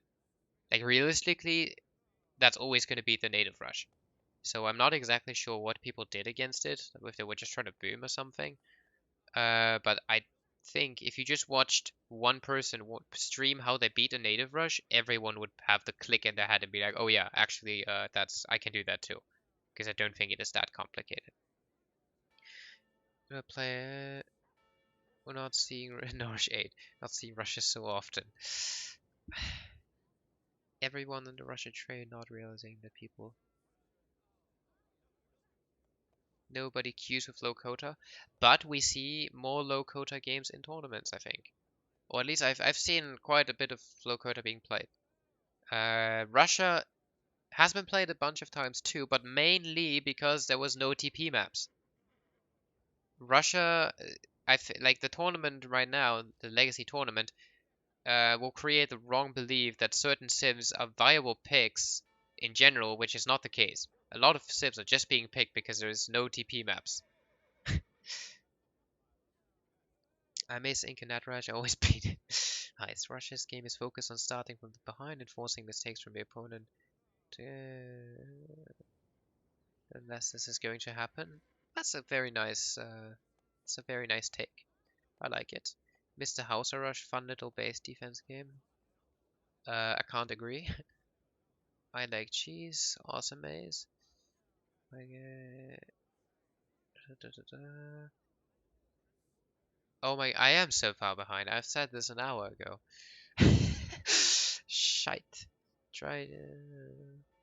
[SPEAKER 1] Like realistically, that's always going to be the native rush. So I'm not exactly sure what people did against it, if they were just trying to boom or something. But I think if you just watched one person stream how they beat a native rush, everyone would have the click in their head and be like, oh yeah, actually, that's I can do that too. Because I don't think it is that complicated. Gonna play. We're not seeing Norwich 8, not seeing rushes so often. Everyone in the Russian trade not realizing that people. Nobody queues with low quota, but we see more low quota games in tournaments, I think. Or at least I've seen quite a bit of low quota being played. Russia has been played a bunch of times too, but mainly because there was no TP maps. Russia, like the tournament right now, the Legacy tournament, will create the wrong belief that certain civs are viable picks in general, which is not the case. A lot of civs are just being picked because there is no TP maps. I miss Ink and Natraj, I always beat it. Nice. Russia's game is focused on starting from behind and forcing mistakes from the opponent. Unless this is going to happen. That's a very nice it's a very nice take. I like it. Mr. Hauser Rush, fun little base defense game. I can't agree. I like cheese, awesome maze. Like, oh my, I am so far behind. I've said this an hour ago. Shite. Try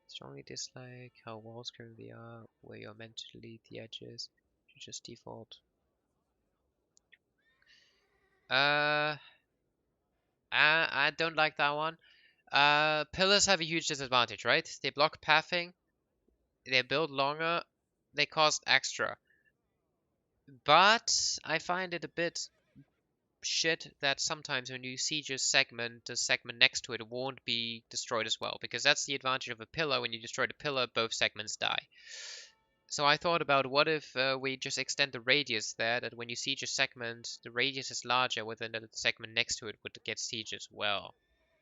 [SPEAKER 1] strongly dislike how walls currently are, where you're meant to delete the edges. You just default. Uh, I don't like that one. Pillars have a huge disadvantage, right? They block pathing, they build longer, they cost extra. But I find it a bit shit that sometimes when you siege a segment, the segment next to it won't be destroyed as well, because that's the advantage of a pillar. When you destroy the pillar, both segments die. So I thought about what if we just extend the radius there, that when you siege a segment, the radius is larger, within the segment next to it would get siege as well.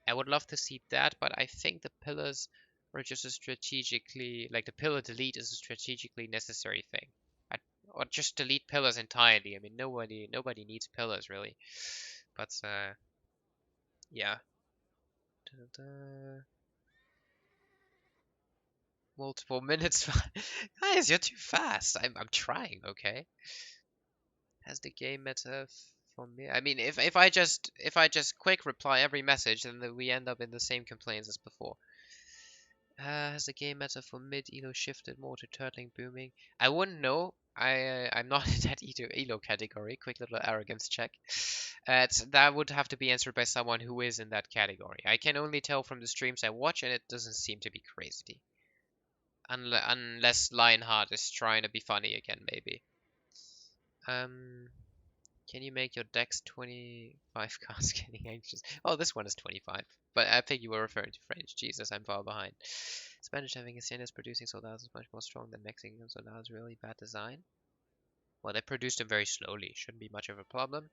[SPEAKER 1] I would love to see that, but I think the pillars are just a strategically, like the pillar delete is a strategically necessary thing. I, or just delete pillars entirely. I mean, nobody needs pillars really. But yeah. Da-da-da. Multiple minutes. Guys, you're too fast. I'm trying, okay? Has the game meta for me? I mean, if I just quick reply every message, then we end up in the same complaints as before. Has the game meta for mid elo shifted more to turtling booming? I wouldn't know. I'm not in that elo category. Quick little arrogance check. That would have to be answered by someone who is in that category. I can only tell from the streams I watch, and it doesn't seem to be crazy. Unless Lionheart is trying to be funny again, maybe. Can you make your decks 25 cards getting anxious? Oh, this one is 25. But I think you were referring to French. Jesus, I'm far behind. Spanish having a is producing soldados is much more strong than Mexican soldados. Really bad design. Well, they produced them very slowly. Shouldn't be much of a problem.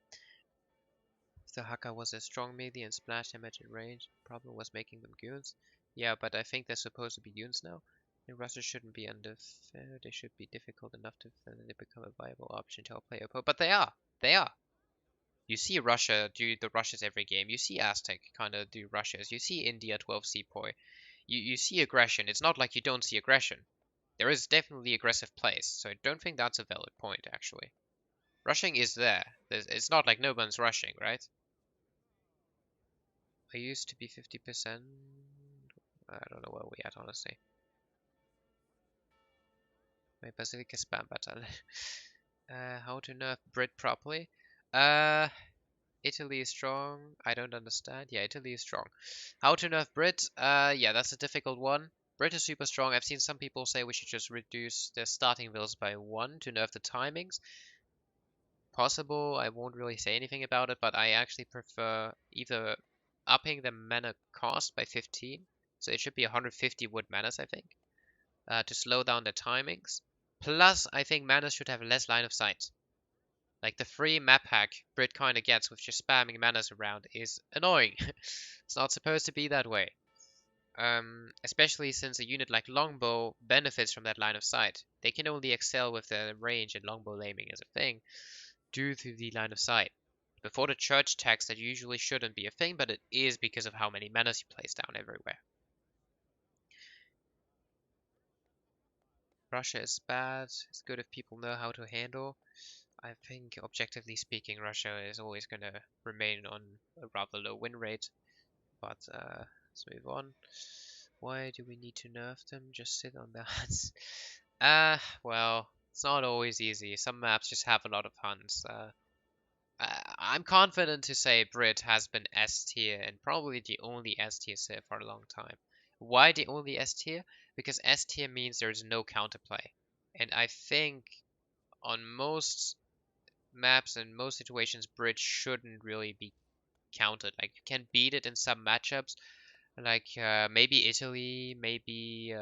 [SPEAKER 1] If the Haka was a strong melee and splash damage in range, the problem was making them goons. Yeah, but I think they're supposed to be goons now. And Russia shouldn't be unfair. They should be difficult enough to then they become a viable option to outplay opponent. But they are. They are. You see Russia do the rushes every game. You see Aztec kind of do rushes. You see India 12 Sepoy. You see aggression. It's not like you don't see aggression. There is definitely aggressive plays, so I don't think that's a valid point, actually. Rushing is there. It's not like no one's rushing, right? I used to be 50%. I don't know where we at, honestly. My Basilica spam battle. How to nerf Brit properly? Uh, Italy is strong. I don't understand. Yeah, Italy is strong. How to nerf Brit? Yeah, that's a difficult one. Brit is super strong. I've seen some people say we should just reduce their starting bills by 1 to nerf the timings. Possible. I won't really say anything about it, but I actually prefer either upping the mana cost by 15, so it should be 150 wood manas, I think, to slow down the timings. Plus, I think manas should have less line of sight. Like the free map hack Brit kinda gets with just spamming manas around is annoying. It's not supposed to be that way. Especially since a unit like Longbow benefits from that line of sight. They can only excel with the range and Longbow aiming as a thing due to the line of sight. Before the church tax, that usually shouldn't be a thing, but it is because of how many menace you place down everywhere. Russia is bad. It's good if people know how to handle. I think, objectively speaking, Russia is always going to remain on a rather low win rate. But let's move on. Why do we need to nerf them? Just sit on their hands. Well, it's not always easy. Some maps just have a lot of hunts. I'm confident to say Brit has been S tier and probably the only S tier civ for a long time. Why the only S tier? Because S tier means there's no counterplay. And I think on most maps and most situations, Brit shouldn't really be counted. Like you can beat it in some matchups, like maybe Italy, maybe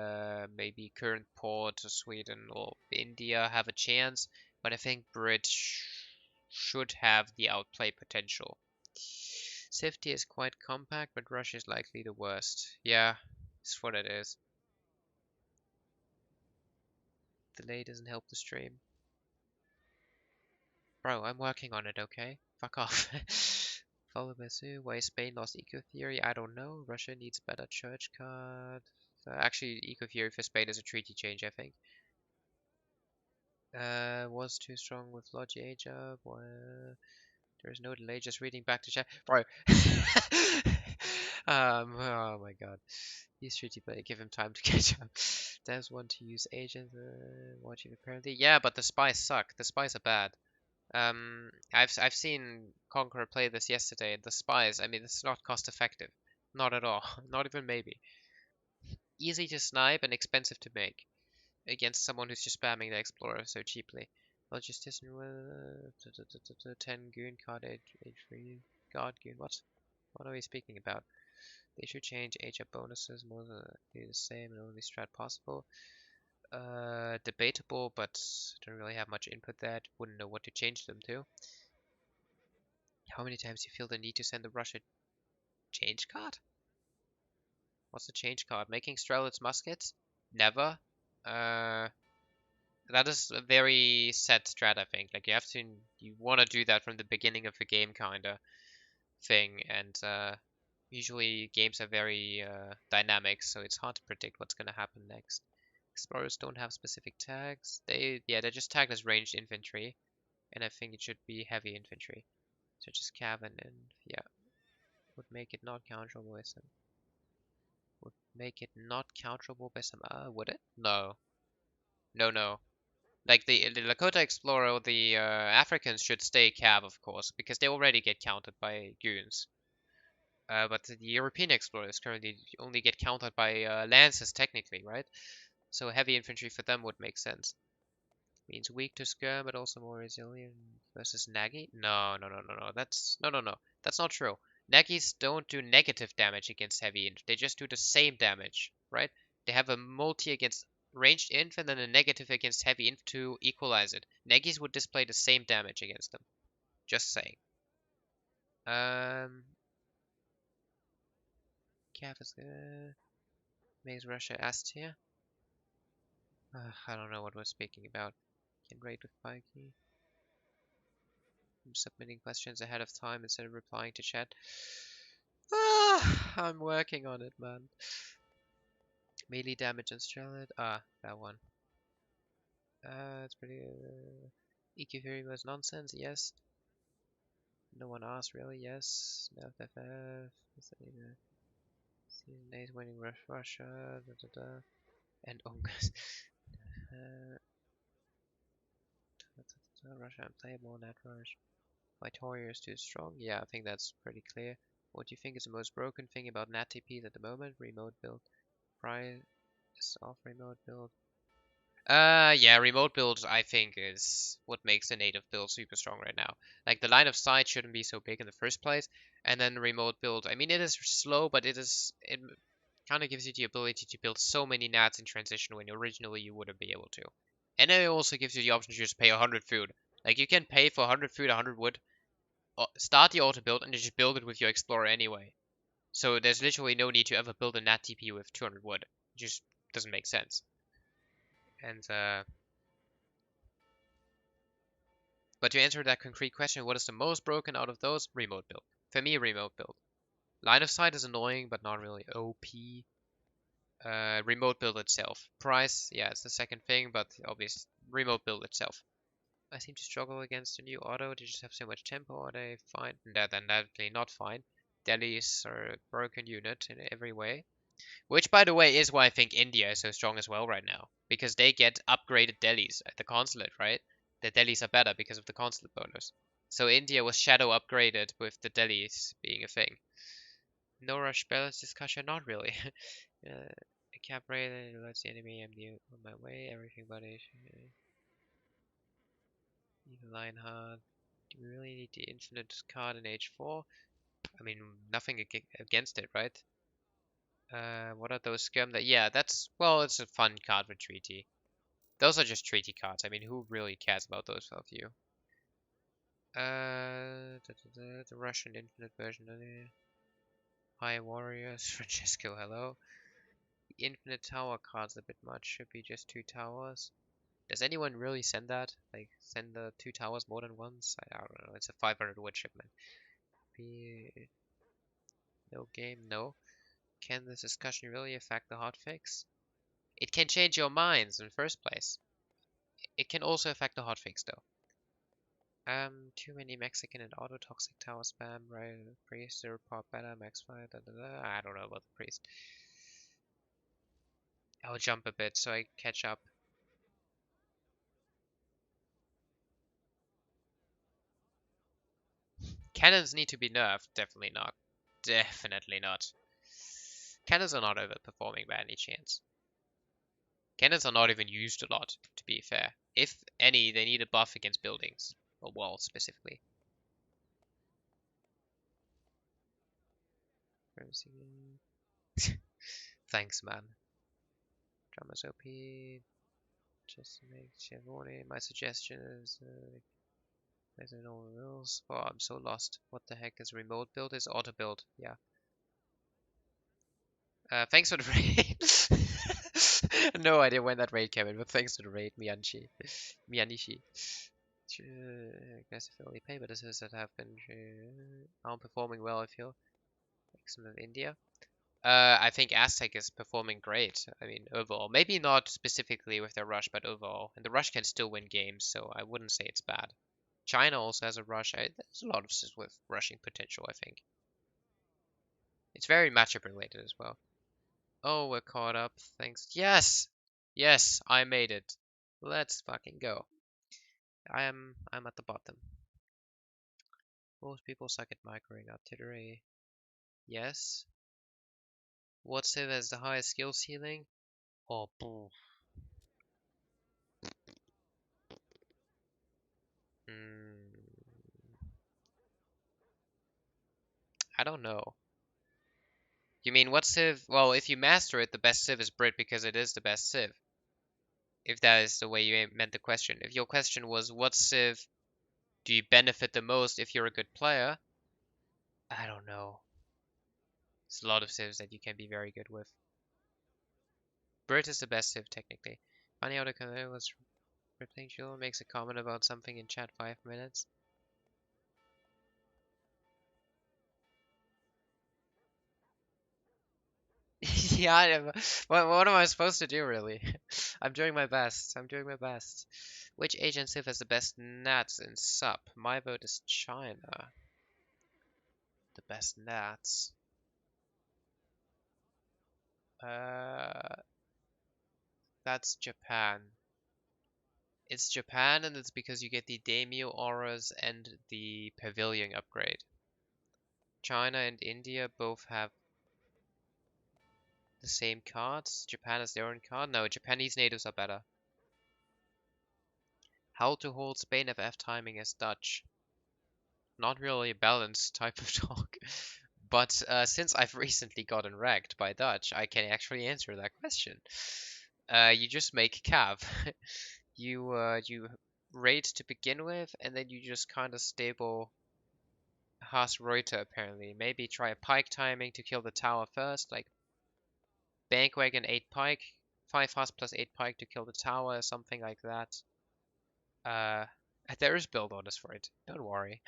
[SPEAKER 1] current port Sweden or India have a chance, but I think Brit should have the outplay potential. Safety is quite compact, but Russia is likely the worst. Yeah, it's what it is. Delay doesn't help the stream. Bro, I'm working on it, okay? Fuck off. Follow Mesu. Why Spain lost eco theory? I don't know. Russia needs better church card. Actually, eco theory for Spain is a treaty change, I think. Was too strong with Logi age up. There's no delay, just reading back to chat. Bro. Oh my god. Use treaty play, give him time to catch up. Devs want to use agents, watching apparently. Yeah, but the spies suck. The spies are bad. I've seen Conqueror play this yesterday, and the spies, I mean, it's not cost effective. Not at all. Not even maybe. Easy to snipe and expensive to make against someone who's just spamming the Explorer so cheaply. Logistician with 10 Goon card age 3 God Goon. What are we speaking about? They should change age up bonuses more than do the same and only strat possible. Debatable, but don't really have much input there. Wouldn't know what to change them to. How many times do you feel the need to send a Russia change card? What's the change card? Making Strelitz muskets? Never. Uh, that is a very set strat, I think. Like you want to do that from the beginning of the game, kinda thing. And usually games are very dynamic, so it's hard to predict what's gonna happen next. Explorers don't have specific tags. They're just tagged as ranged infantry, and I think it should be heavy infantry. So just Cavan and yeah, would make it not counterable by some. Would make it not counterable by some. Would it? No, no. Like the Lakota Explorer, the Africans should stay Cav, of course, because they already get counted by goons. But the European explorers currently only get counted by lances, technically, right? So heavy infantry for them would make sense. Means weak to skirm, but also more resilient versus Nagi? No. No. That's not true. Nagis don't do negative damage against heavy inf. They just do the same damage, right? They have a multi against ranged inf and then a negative against heavy inf to equalize it. Nagis would display the same damage against them. Just saying. Um, Cav is makes Russia S tier. I don't know what we're speaking about. Can raid with Pikey. I'm submitting questions ahead of time instead of replying to chat. I'm working on it, man. Melee damage and Strelid. That one. It's pretty. EQ theory was nonsense. Yes. No one asked really. Yes. No FFF. Season 8 winning Russia. And Ungus. Russia unplayable net rush. Vitoria is too strong. Yeah, I think that's pretty clear. What do you think is the most broken thing about NatTPs at the moment? Remote build. Price of remote build. Yeah, remote build I think is what makes the native build super strong right now. Like the line of sight shouldn't be so big in the first place, and then remote build. I mean, it is slow, but it kind of gives you the ability to build so many nats in transition when originally you wouldn't be able to. And then it also gives you the option to just pay 100 food. Like you can pay for 100 food, 100 wood, start the auto build, and just build it with your explorer anyway. So there's literally no need to ever build a NAT TP with 200 wood. It just doesn't make sense. And but to answer that concrete question, what is the most broken out of those? Remote build. For me, remote build. Line of sight is annoying, but not really OP. Remote build itself. Price, yeah, it's the second thing, but obviously remote build itself. I seem to struggle against the new auto. They just have so much tempo. Are they fine? They're definitely not fine. Delis are a broken unit in every way. Which, by the way, is why I think India is so strong as well right now. Because they get upgraded delis at the consulate, right? The delis are better because of the consulate bonus. So India was shadow upgraded with the delis being a thing. No rush balance discussion, not really. A cap rate lets the enemy MD on my way, everything but it. Lionheart. Do we really need the infinite card in H4? I mean, nothing against it, right? What are those scum that? Yeah, that's, well, it's a fun card for treaty. Those are just treaty cards. I mean, who really cares about those of you? The Russian infinite version. High Warriors, Francesco, hello. The infinite tower card's a bit much. Should be just 2 towers. Does anyone really send that? Like, send the 2 towers more than once? I don't know. It's a 500 wood shipment. No game, no. Can this discussion really affect the hotfix? It can change your minds in the first place. It can also affect the hotfix though. Too many Mexican and auto toxic tower spam, right? Priest, zero pop better, max fight, da, da, da. I don't know about the priest. I'll jump a bit so I catch up. Cannons need to be nerfed, definitely not. Definitely not. Cannons are not overperforming by any chance. Cannons are not even used a lot, to be fair. If any, they need a buff against buildings, or walls specifically. Thanks, man. Drummer's OP. Just make Chevrolet. My suggestion is there's no rules. Oh, I'm so lost. What the heck is remote build? Is auto build? Yeah. Thanks for the raid. No idea when that raid came in, but thanks for the raid, Miyanchi. Miyanishi. Aggressive early pay, but this is that have been performing well, I feel. Excellent India. I think Aztec is performing great. I mean, overall. Maybe not specifically with their rush, but overall. And the rush can still win games, so I wouldn't say it's bad. China also has a rush. There's a lot of with rushing potential, I think. It's very matchup related as well. Oh, we're caught up. Thanks. Yes! Yes, I made it. Let's fucking go. I'm at the bottom. Most people suck at microing artillery. Yes. What civ has the highest skill ceiling? Oh, boo. I don't know. You mean what civ? Well, if you master it, the best civ is Brit because it is the best civ. If that is the way you meant the question. If your question was what civ do you benefit the most if you're a good player? I don't know. There's a lot of civs that you can be very good with. Brit is the best civ technically. Funny how the was rippling Jill makes a comment about something in chat 5 minutes. Yeah, what am I supposed to do really? I'm doing my best. I'm doing my best. Which agent civ has the best nats in sup? My vote is China. The best nats. Uh, that's Japan. It's Japan, and it's because you get the daimyo auras and the pavilion upgrade. China and India both have the same cards. Japan has their own card. No, Japanese natives are better. How to hold Spain FF timing as Dutch. Not really a balanced type of talk. But since I've recently gotten wrecked by Dutch, I can actually answer that question. You just make cav. You rate to begin with, and then you just kind of stable. Haas Reuter apparently. Maybe try a pike timing to kill the tower first, like Bankwagon 8 pike, 5 Haas plus 8 pike to kill the tower, something like that. Uh, there is build orders for it, don't worry.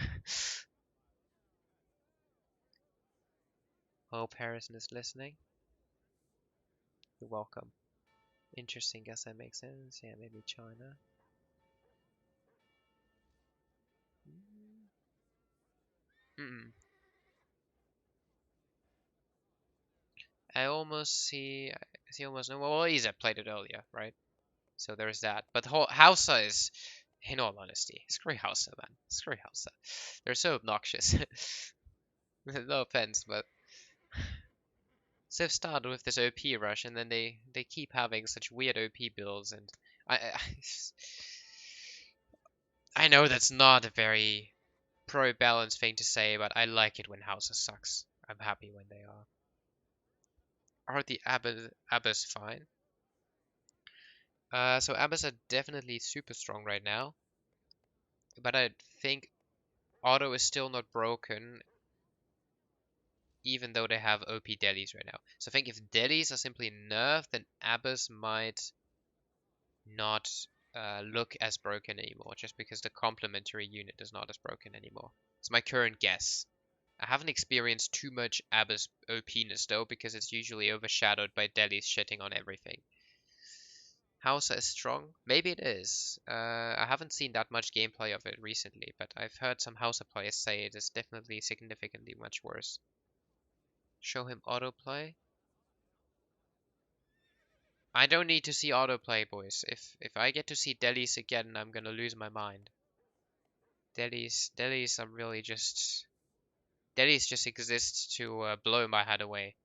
[SPEAKER 1] Hope Harrison is listening. You're welcome. Interesting, guess that makes sense. Yeah, maybe China. Mm. I see almost no. Well, Isa played it earlier, right? So there's that. But Hausa is, in all honesty, screw Hausa, man. Screw Hausa. They're so obnoxious. No offense, but so they've started with this OP rush, and then they keep having such weird OP builds, and I I, I know that's not a very pro-balance thing to say, but I like it when Hausa sucks. I'm happy when they are. Are the Abbas fine? So Abbas are definitely super strong right now, but I think Auto is still not broken, even though they have OP delis right now. So I think if delis are simply nerfed, then Abbas might not look as broken anymore, just because the complementary unit is not as broken anymore. It's my current guess. I haven't experienced too much Abbas OPness though, because it's usually overshadowed by delis shitting on everything. Hausa is strong? Maybe it is. I haven't seen that much gameplay of it recently, but I've heard some Hausa players say it is definitely significantly much worse. Show him autoplay? I don't need to see autoplay, boys. If I get to see delis again, I'm gonna lose my mind. Delis are really just... Delis just exist to blow my head away.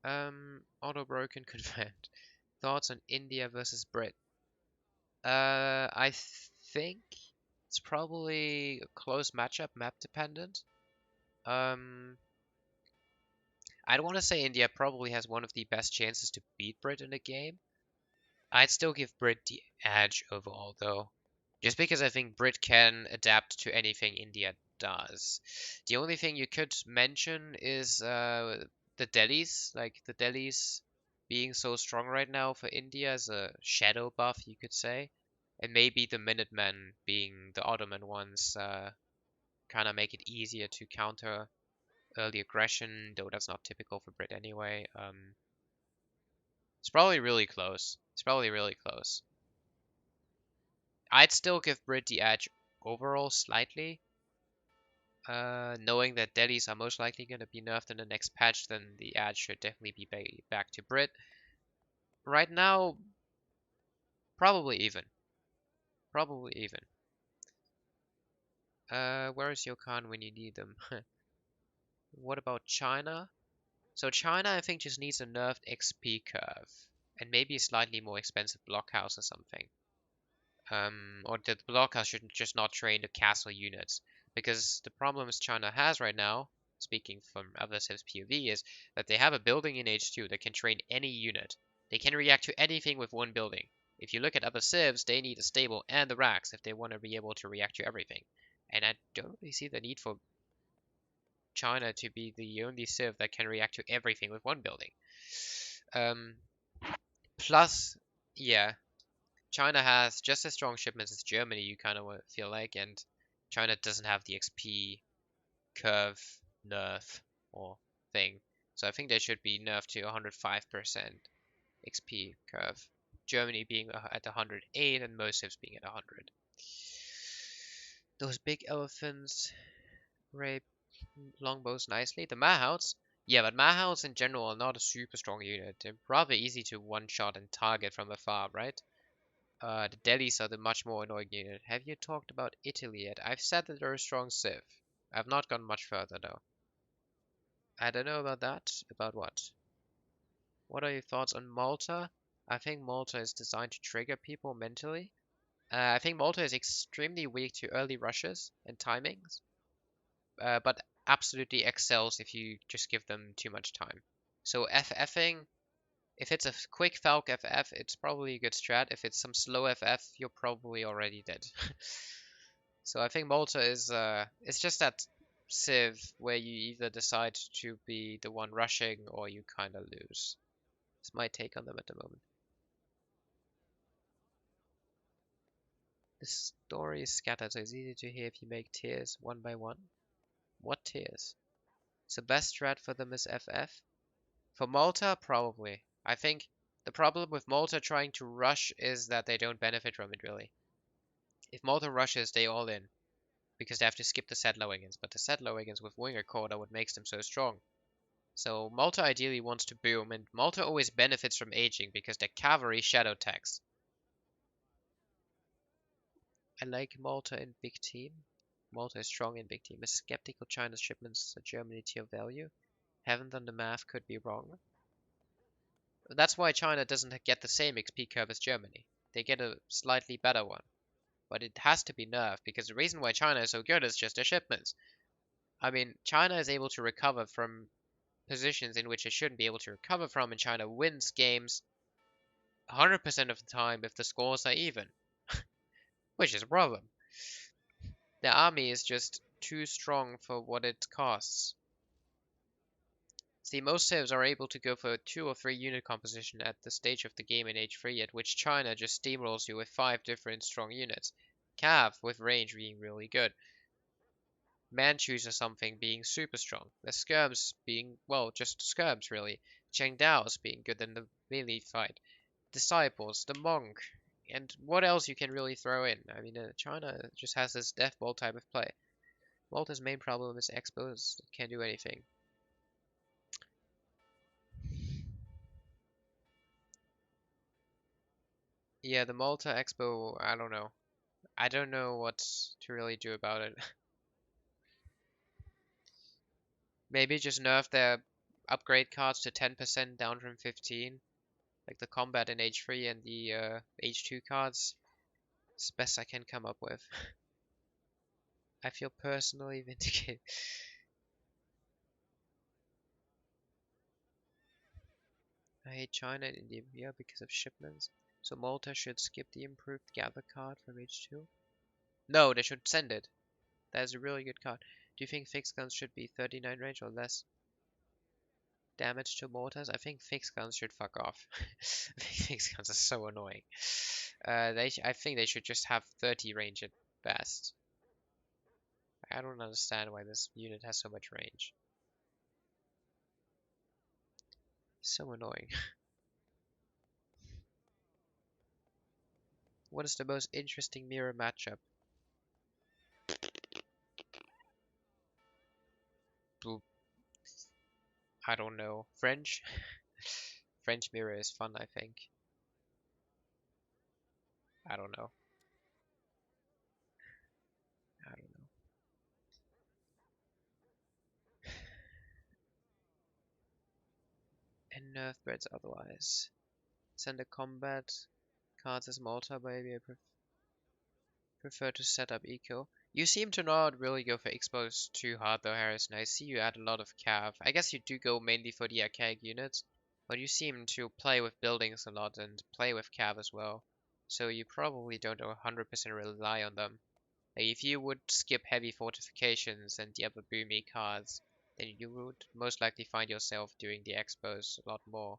[SPEAKER 1] Auto broken confirmed. Thoughts on India versus Brit? I think it's probably a close matchup, map dependent. Um, I'd want to say India probably has one of the best chances to beat Brit in the game. I'd still give Brit the edge overall, though, just because I think Brit can adapt to anything India does. The only thing you could mention is the delis, like the delis being so strong right now for India as a shadow buff, you could say, and maybe the Minutemen being the Ottoman ones kind of make it easier to counter early aggression, though that's not typical for Brit anyway. It's probably really close. It's probably really close. I'd still give Brit the edge overall slightly. Knowing that delis are most likely going to be nerfed in the next patch, then the edge should definitely be back to Brit. Right now, probably even. Probably even. Where is your Khan when you need them? What about China? So China, I think, just needs a nerfed XP curve. And maybe a slightly more expensive blockhouse or something. Or the blockhouse should just not train the castle units. Because the problems China has right now, speaking from other civs POV, is that they have a building in H2 that can train any unit. They can react to anything with one building. If you look at other civs, they need a stable and the racks if they want to be able to react to everything. And I don't really see the need for China to be the only civ that can react to everything with one building. Um, Plus, yeah, China has just as strong shipments as Germany, you kind of feel like, and China doesn't have the XP curve nerf or thing. So I think they should be nerfed to 105% XP curve. Germany being at 108 and most civs being at 100. Those big elephants rape longbows nicely. The Mahouts, yeah, but Mahouts in general are not a super strong unit. They're rather easy to one-shot and target from afar, right? The delis are the much more annoying unit. Have you talked about Italy yet? I've said that they're a strong civ. I've not gone much further though. I don't know about that. About what? What are your thoughts on Malta? I think Malta is designed to trigger people mentally. I think Malta is extremely weak to early rushes and timings, but absolutely excels if you just give them too much time. So FFing, if it's a quick Falc FF, it's probably a good strat. If it's some slow FF, you're probably already dead. So I think Malta is it's just that Civ where you either decide to be the one rushing or you kind of lose. It's my take on them at the moment. The story is scattered, so it's easy to hear if you make tiers one by one. What tiers? So best strat for them is FF. For Malta, probably. I think the problem with Malta trying to rush is that they don't benefit from it really. If Malta rushes, they all in because they have to skip the settler wagons, but the settler wagons with winger cord are what makes them so strong. So Malta ideally wants to boom, and Malta always benefits from aging because their cavalry shadow tags. I like Malta in big team. Malta is strong in big team. Is skeptical China's shipments a Germany tier value? Haven't done the math, could be wrong. That's why China doesn't get the same XP curve as Germany. They get a slightly better one. But it has to be nerfed because the reason why China is so good is just their shipments. I mean, China is able to recover from positions in which it shouldn't be able to recover from, and China wins games 100% of the time if the scores are even, which is a problem. The army is just too strong for what it costs. See, most civs are able to go for a 2 or 3 unit composition at the stage of the game in H3, at which China just steamrolls you with 5 different strong units. Cav with range being really good. Manchus or something being super strong. The skirms being, well, just skirms really. Chengdaos being good in the melee fight. Disciples, the monk, and what else you can really throw in. I mean, China just has this death ball type of play. Malta's main problem is expos, it can't do anything. Yeah, the Malta Expo, I don't know. I don't know what to really do about it. Maybe just nerf their upgrade cards to 10% down from 15, like the combat in H3 and the H2 cards. It's the best I can come up with. I feel personally vindicated. I hate China and India because of shipments. So Malta should skip the improved gather card from H2? No, they should send it. That is a really good card. Do you think fixed guns should be 39 range or less damage to mortars? I think fixed guns should fuck off. I think fixed guns are so annoying. I think they should just have 30 range at best. I don't understand why this unit has so much range. So annoying. What is the most interesting mirror matchup? I don't know. French? French mirror is fun, I think. I don't know. I don't know. And nerf threads otherwise. Send a combat cards as Malta, maybe I prefer to set up eco. You seem to not really go for expos too hard though, Harrison. I see you add a lot of cav. I guess you do go mainly for the archaic units, but you seem to play with buildings a lot and play with cav as well. So you probably don't 100% rely on them. Like if you would skip heavy fortifications and the other boomy cards, then you would most likely find yourself doing the expos a lot more.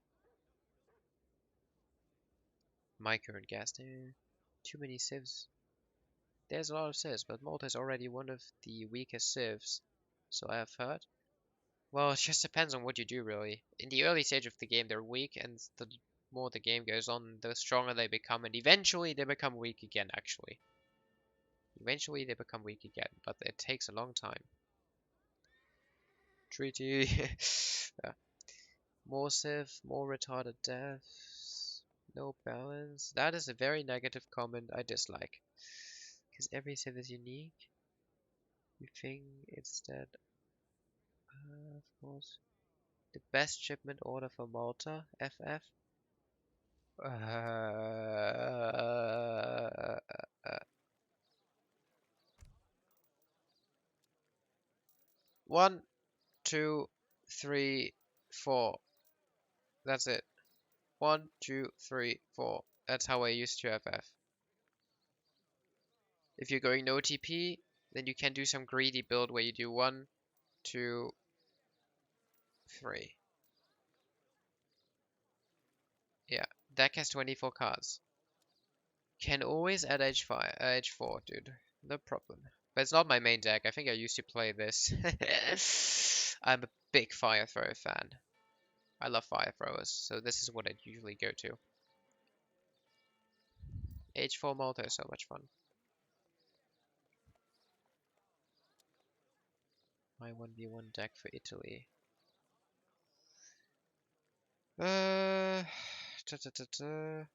[SPEAKER 1] My current gas, too many civs. There's a lot of civs, but Malta is already one of the weakest civs, so I have heard. Well, it just depends on what you do, really. In the early stage of the game, they're weak, and the more the game goes on, the stronger they become, and eventually they become weak again, actually. Eventually they become weak again, but it takes a long time. Treaty. Yeah. More civ, more retarded deaths, no balance. That is a very negative comment I dislike. Because every civ is unique. You think it's that, of course. The best shipment order for Malta, FF. Uh, 1, 2, 3, 4. That's it. 1, 2, 3, 4. That's how I used to FF. If you're going no TP, then you can do some greedy build where you do 1, 2, 3. Yeah, deck has 24 cards. Can always add H4, dude. No problem. But it's not my main deck. I think I used to play this. I'm a big fire thrower fan. I love fire throwers, so this is what I'd usually go to. H4 Malta is so much fun. My 1v1 deck for Italy. Uh, ta -ta -ta -ta.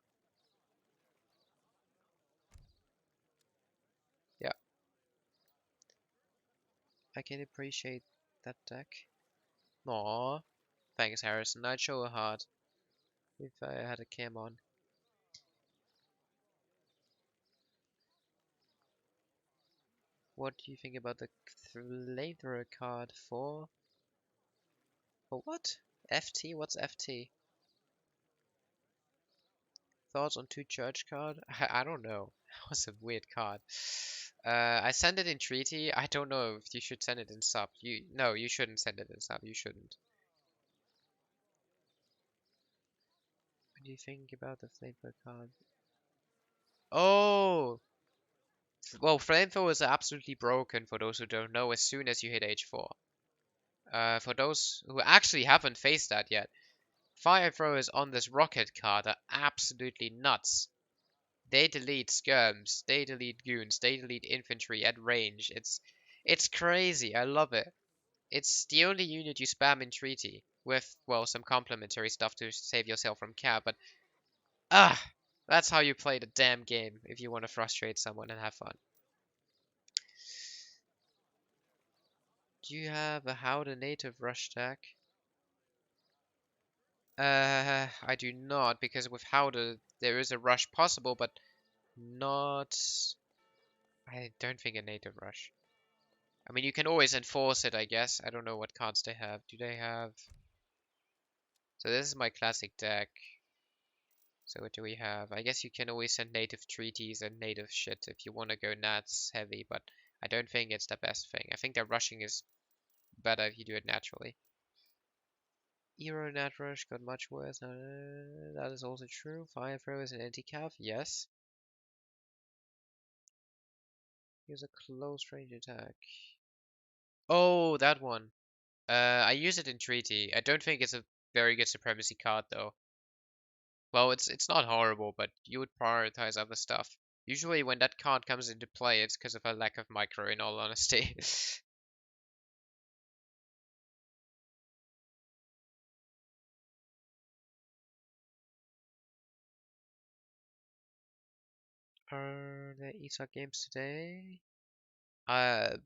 [SPEAKER 1] Yeah, I can appreciate that deck. Aw, thanks Harrison. I'd show a heart if I had a cam on. What do you think about the flamethrower card for? For what? FT? What's FT? Thoughts on 2 church card? I don't know. That was a weird card. I send it in treaty. I don't know if you should send it in sub. No, you shouldn't send it in sub. You shouldn't. What do you think about the flamethrower card? Oh, well, flamethrower is absolutely broken for those who don't know. As soon as you hit H4, for those who actually haven't faced that yet, fire throwers on this rocket card are absolutely nuts. They delete skirms, they delete goons, they delete infantry at range. It's crazy. I love it. It's the only unit you spam in treaty with, well, some complementary stuff to save yourself from cap, but that's how you play the damn game if you want to frustrate someone and have fun. Do you have a how the native rush deck? I do not, because with Howder there is a rush possible, but not. I don't think a native rush. I mean, you can always enforce it, I guess. I don't know what cards they have. Do they have? So this is my classic deck. So what do we have? I guess you can always send native treaties and native shit if you want to go nats heavy, but I don't think it's the best thing. I think that rushing is better if you do it naturally. Euro nat rush got much worse. That is also true. Fire throw is an anti-cav, yes. Use a close range attack. Oh, that one. I use it in treaty. I don't think it's a very good supremacy card though. Well, it's not horrible, but you would prioritize other stuff. Usually when that card comes into play, it's because of a lack of micro, in all honesty. Are there ESOC games today? Uh,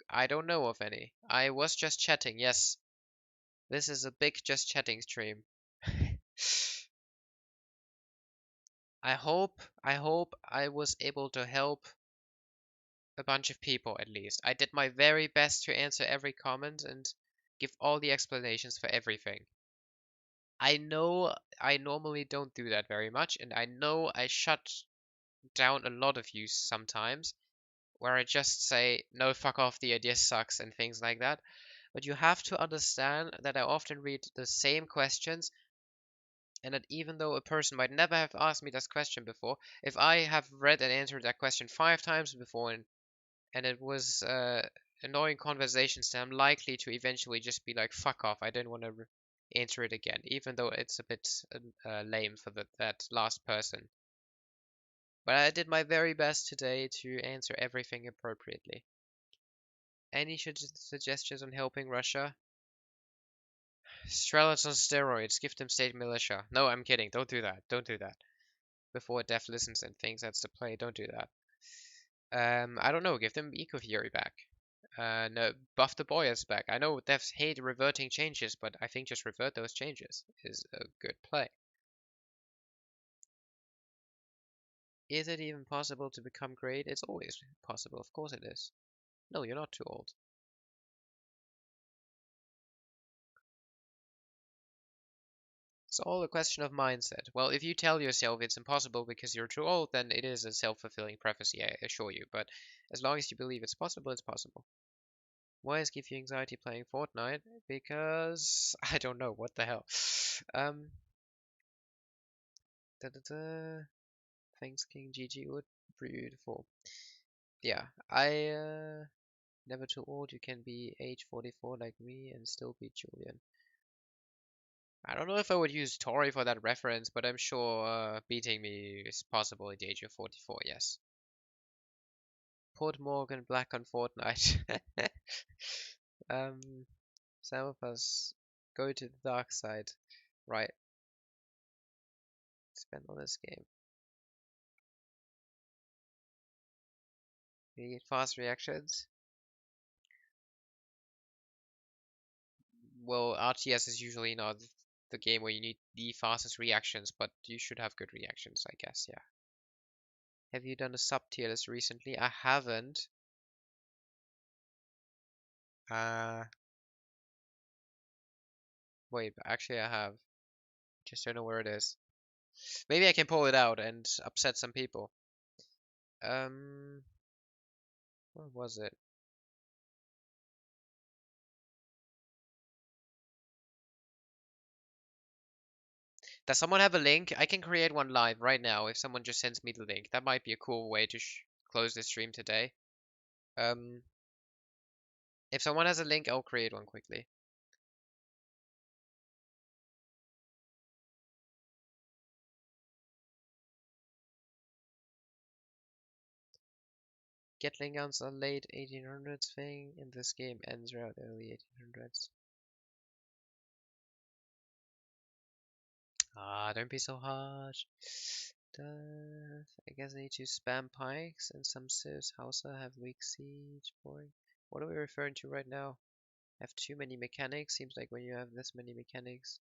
[SPEAKER 1] I don't know of any. I was just chatting, yes. This is a big just chatting stream. I hope I was able to help a bunch of people at least. I did my very best to answer every comment and give all the explanations for everything. I know I normally don't do that very much, and I know I shut down a lot of you sometimes, where I just say, no, fuck off, the idea sucks, and things like that. But you have to understand that I often read the same questions, and that even though a person might never have asked me this question before, if I have read and answered that question 5 times before and it was annoying conversations, then I'm likely to eventually just be like, fuck off, I don't want to answer it again, even though it's a bit lame for that last person. But I did my very best today to answer everything appropriately. Any suggestions on helping Russia? Strelets on steroids, give them state militia. No, I'm kidding, don't do that, don't do that. Before Def listens and thinks that's the play, don't do that. I don't know, give them Eco Fury back. No, buff the Boyas back. I know devs hate reverting changes, but I think just revert those changes is a good play. Is it even possible to become great? It's always possible, of course it is. No, you're not too old. It's all a question of mindset. Well, if you tell yourself it's impossible because you're too old, then it is a self-fulfilling prophecy, I assure you. But as long as you believe it's possible, it's possible. Why is give you anxiety playing Fortnite? Because I don't know, what the hell. Um, da da da. Thanks, King GG Wood. Beautiful. Yeah, never too old. You can be age 44 like me and still be Julian. I don't know if I would use Tori for that reference, but I'm sure beating me is possible at the age of 44, yes. Put Morgan Black on Fortnite. um, some of us go to the dark side. Right, spend on this game. You get fast reactions. Well, RTS is usually not the game where you need the fastest reactions, but you should have good reactions, I guess, yeah. Have you done a sub tier list recently? I haven't. Uh, Wait, actually I have. Just don't know where it is. Maybe I can pull it out and upset some people. Um, what was it? Does someone have a link? I can create one live right now if someone just sends me the link. That might be a cool way to close the stream today. Um, if someone has a link, I'll create one quickly. Gatling guns are late 1800s thing, and this game ends around early 1800s. Ah, don't be so harsh. I guess I need to spam pikes, and some civs Hausa have weak siege. Boring. What are we referring to right now? Have too many mechanics? Seems like when you have this many mechanics.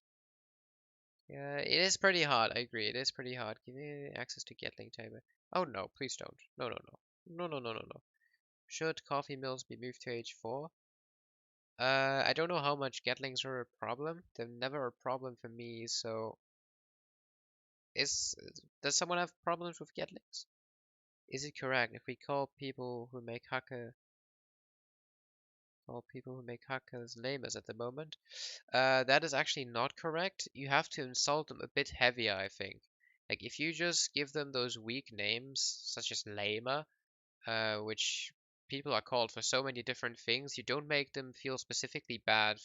[SPEAKER 1] Yeah, it is pretty hard. I agree. It is pretty hard. Give me access to Gatling timer. Oh no, please don't. No, no, no. No, no, no, no, no. Should coffee mills be moved to H4? I don't know how much Gatlings are a problem. They're never a problem for me, so is does someone have problems with Gatlings? Is it correct if we call people who make hackers lamers at the moment? That is actually not correct. You have to insult them a bit heavier, I think. Like if you just give them those weak names, such as lamer, which people are called for so many different things, you don't make them feel specifically bad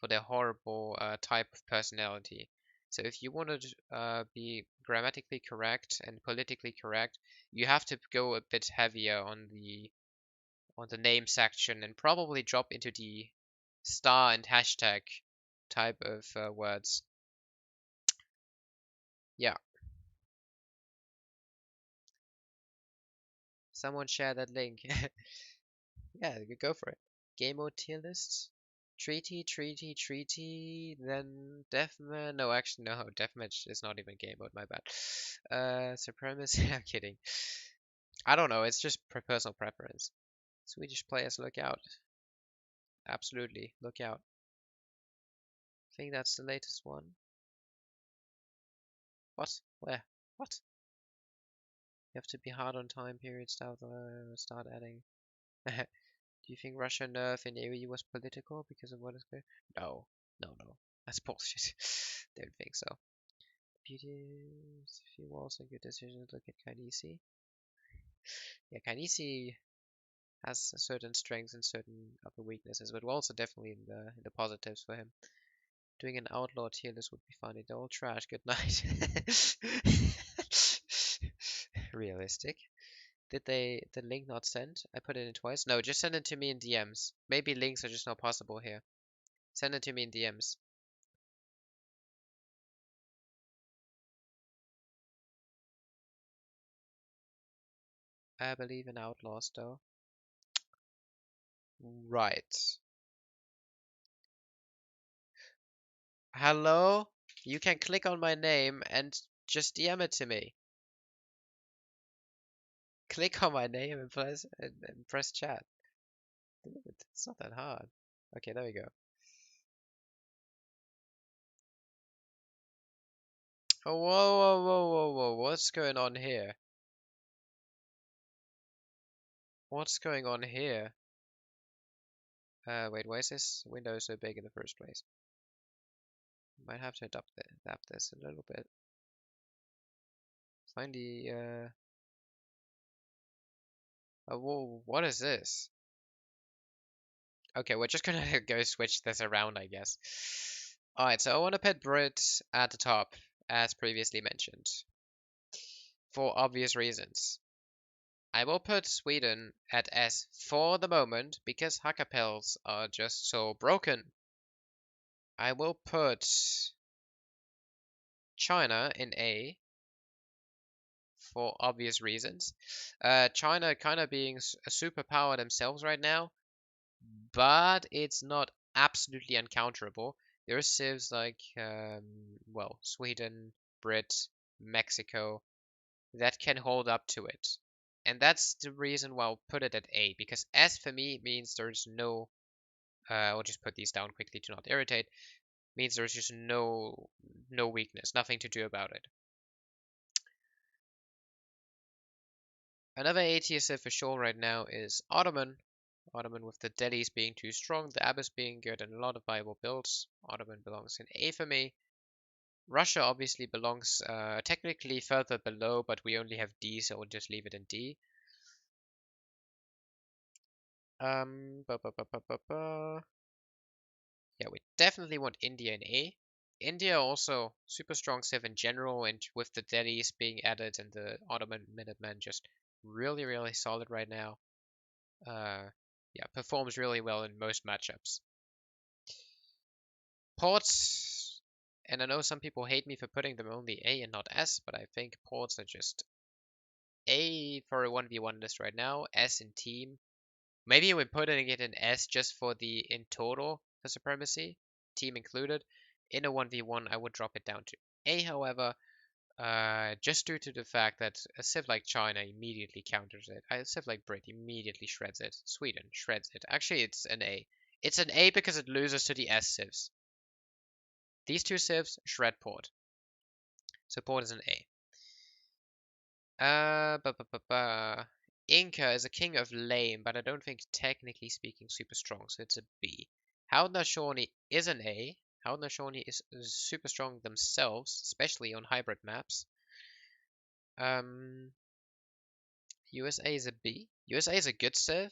[SPEAKER 1] for their horrible type of personality. So if you want to be grammatically correct and politically correct, you have to go a bit heavier on the name section and probably drop into the star and hashtag type of words. Yeah, someone share that link. Yeah, go for it. Game mode tier lists. Treaty, then Deathmatch. No, actually, no, Deathmatch is not even game mode, my bad. Supremacy, I'm kidding. I don't know, it's just personal preference. Swedish players, look out. Absolutely, look out. I think that's the latest one. What? Where? What? You have to be hard on time period, start adding. Do you think Russia nerf in AOE was political because of what is going? No, no, no. That's bullshit. Don't think so. Beauty, few walls and good decisions. Look at Kainisi. Yeah, Kainisi has certain strengths and certain other weaknesses, but we're also definitely in the positives for him. Doing an outlaw tier list would be funny. They're all trash. Good night. Realistic. Did the link not send? I put it in twice. No, just send it to me in DMs. Maybe links are just not possible here. Send it to me in DMs. I believe in outlaws though. Right. Hello? You can click on my name and just DM it to me. Click on my name and press chat. Do it. It's not that hard. Okay, there we go. Oh, whoa, whoa, whoa, whoa, whoa. What's going on here? What's going on here? Wait, why is this window so big in the first place? Might have to adapt this a little bit. Find the, oh, whoa, what is this? Okay, we're just gonna go switch this around, I guess. Alright, so I want to put Brit at the top, as previously mentioned, for obvious reasons. I will put Sweden at S for the moment, because hackapels are just so broken. I will put China in A for obvious reasons. China kind of being a superpower themselves right now, but it's not absolutely uncounterable. There are civs like, well, Sweden, Brit, Mexico that can hold up to it. And that's the reason why I'll put it at A, because S for me means there's no, I'll just put these down quickly to not irritate, means there's just no weakness, nothing to do about it. Another A tier civ for sure right now is Ottoman. Ottoman with the Delhis being too strong, the Abbas being good, and a lot of viable builds. Ottoman belongs in A for me. Russia obviously belongs technically further below, but we only have D, so we'll just leave it in D. Ba, ba, ba, ba, ba, ba. Yeah, we definitely want India in A. India also super strong civ in general, and with the Delhis being added and the Ottoman Minutemen just really, really solid right now. Yeah, performs really well in most matchups. Ports, and I know some people hate me for putting them only A and not S, but I think ports are just A for a 1v1 list right now, S in team. Maybe we're putting it in S just for the in total for supremacy, team included. In a 1v1, I would drop it down to A, however, just due to the fact that a civ like China immediately counters it. A civ like Brit immediately shreds it. Sweden shreds it. Actually, it's an A. It's an A because it loses to the S civs. These two civs shred port. So port is an A. Inca is a king of lame, but I don't think technically speaking super strong, so it's a B. Haudenosaunee is an A. Haudenosaunee is super strong themselves, especially on hybrid maps. USA is a B. USA is a good civ,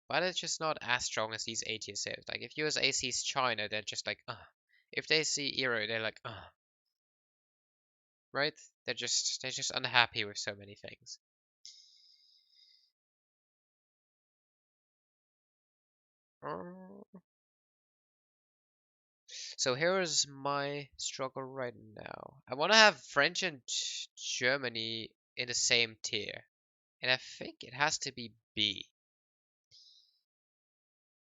[SPEAKER 1] but it's just not as strong as these A tier civs. Like if USA sees China, they're just like, ugh. If they see Euro, they're like, ugh. Right? They're just unhappy with so many things. So here is my struggle right now. I want to have French and Germany in the same tier, and I think it has to be B.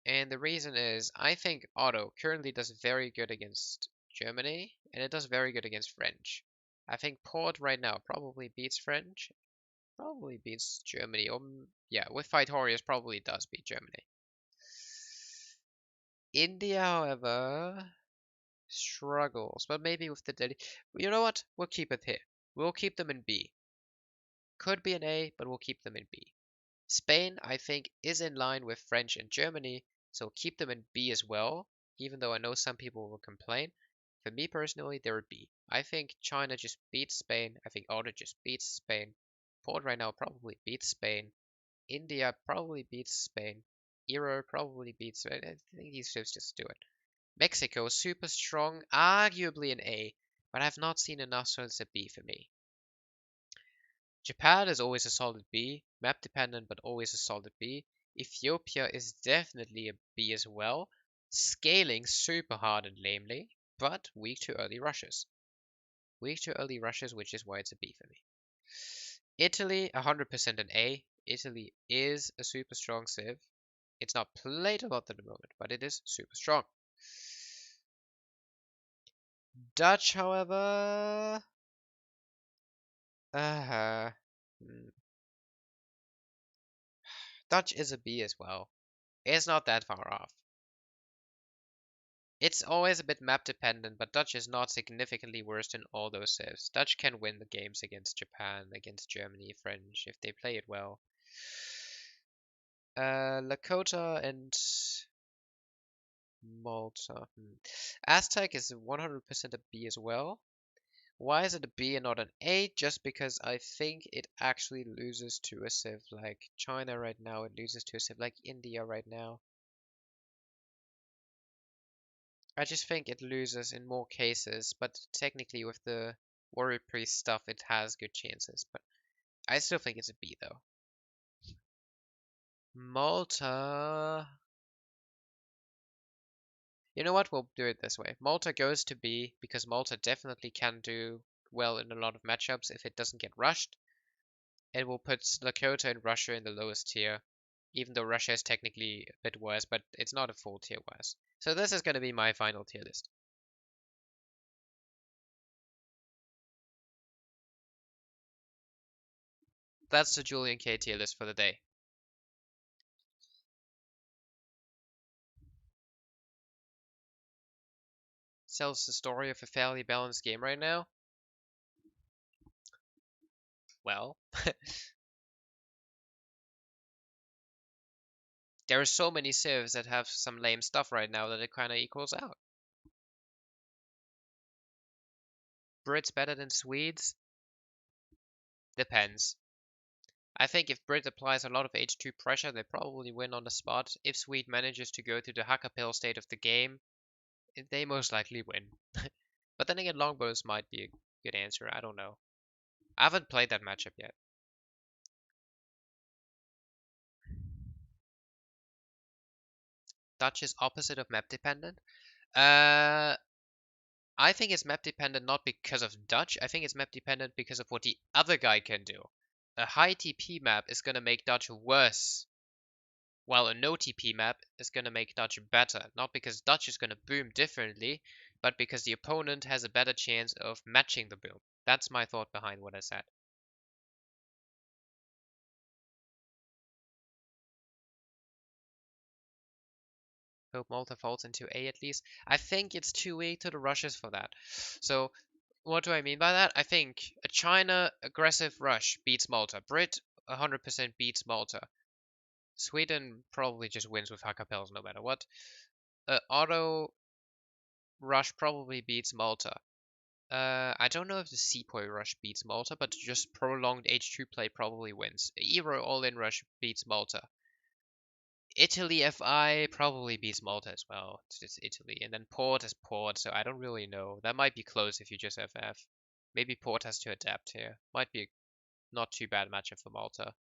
[SPEAKER 1] And the reason is I think Otto currently does very good against Germany, and it does very good against French. I think Port right now probably beats French, probably beats Germany, or yeah, with Victorious probably does beat Germany. India, however, struggles, but maybe with the Delhi. You know what? We'll keep it here. We'll keep them in B. Could be an A, but we'll keep them in B. Spain, I think, is in line with French and Germany, so keep them in B as well, even though I know some people will complain. For me personally, they're a B. I think China just beats Spain. I think Auto just beats Spain. Port right now probably beats Spain. India probably beats Spain. Euro probably beats Spain. I think these ships just do it. Mexico, super strong, arguably an A, but I've not seen enough, so it's a B for me. Japan is always a solid B, map dependent, but always a solid B. Ethiopia is definitely a B as well, scaling super hard and lamely, but weak to early rushes. Weak to early rushes, which is why it's a B for me. Italy, 100% an A. Italy is a super strong civ. It's not played a lot at the moment, but it is super strong. Dutch, however, uh, Dutch is a B as well. It's not that far off. It's always a bit map dependent, but Dutch is not significantly worse than all those civs. Dutch can win the games against Japan, against Germany, French, if they play it well. Lakota and Malta. Aztec is 100% a B as well. Why is it a B and not an A? Just because I think it actually loses to a civ like China right now. It loses to a civ like India right now. I just think it loses in more cases, but technically with the Warrior Priest stuff, it has good chances. But I still think it's a B though. Malta. You know what? We'll do it this way. Malta goes to B because Malta definitely can do well in a lot of matchups if it doesn't get rushed. It will put Lakota and Russia in the lowest tier, even though Russia is technically a bit worse, but it's not a full tier worse. So this is going to be my final tier list. That's the JulianK tier list for the day. Tells the story of a fairly balanced game right now. Well, there are so many civs that have some lame stuff right now that it kind of equals out. Brits better than Swedes? Depends. I think if Brit applies a lot of H2 pressure, they probably win on the spot. If Swede manages to go to the Hackapel state of the game, they most likely win. But then again, longbows might be a good answer. I don't know. I haven't played that matchup yet. Dutch is opposite of map dependent. Uh, I think it's map dependent not because of Dutch. I think it's map dependent because of what the other guy can do. A high TP map is gonna make Dutch worse, while a no TP map is gonna make Dutch better. Not because Dutch is gonna boom differently, but because the opponent has a better chance of matching the boom. That's my thought behind what I said. Hope Malta falls into A at least. I think it's too weak to the rushes for that. So what do I mean by that? I think a China aggressive rush beats Malta. Brit 100% beats Malta. Sweden probably just wins with Hackapels no matter what. Auto rush probably beats Malta. I don't know if the Sepoy rush beats Malta, but just prolonged H2 play probably wins. Eero all-in rush beats Malta. Italy FI probably beats Malta as well. It's just Italy. And then Port is Port, so I don't really know. That might be close if you just FF. Maybe Port has to adapt here. Might be a not too bad matchup for Malta.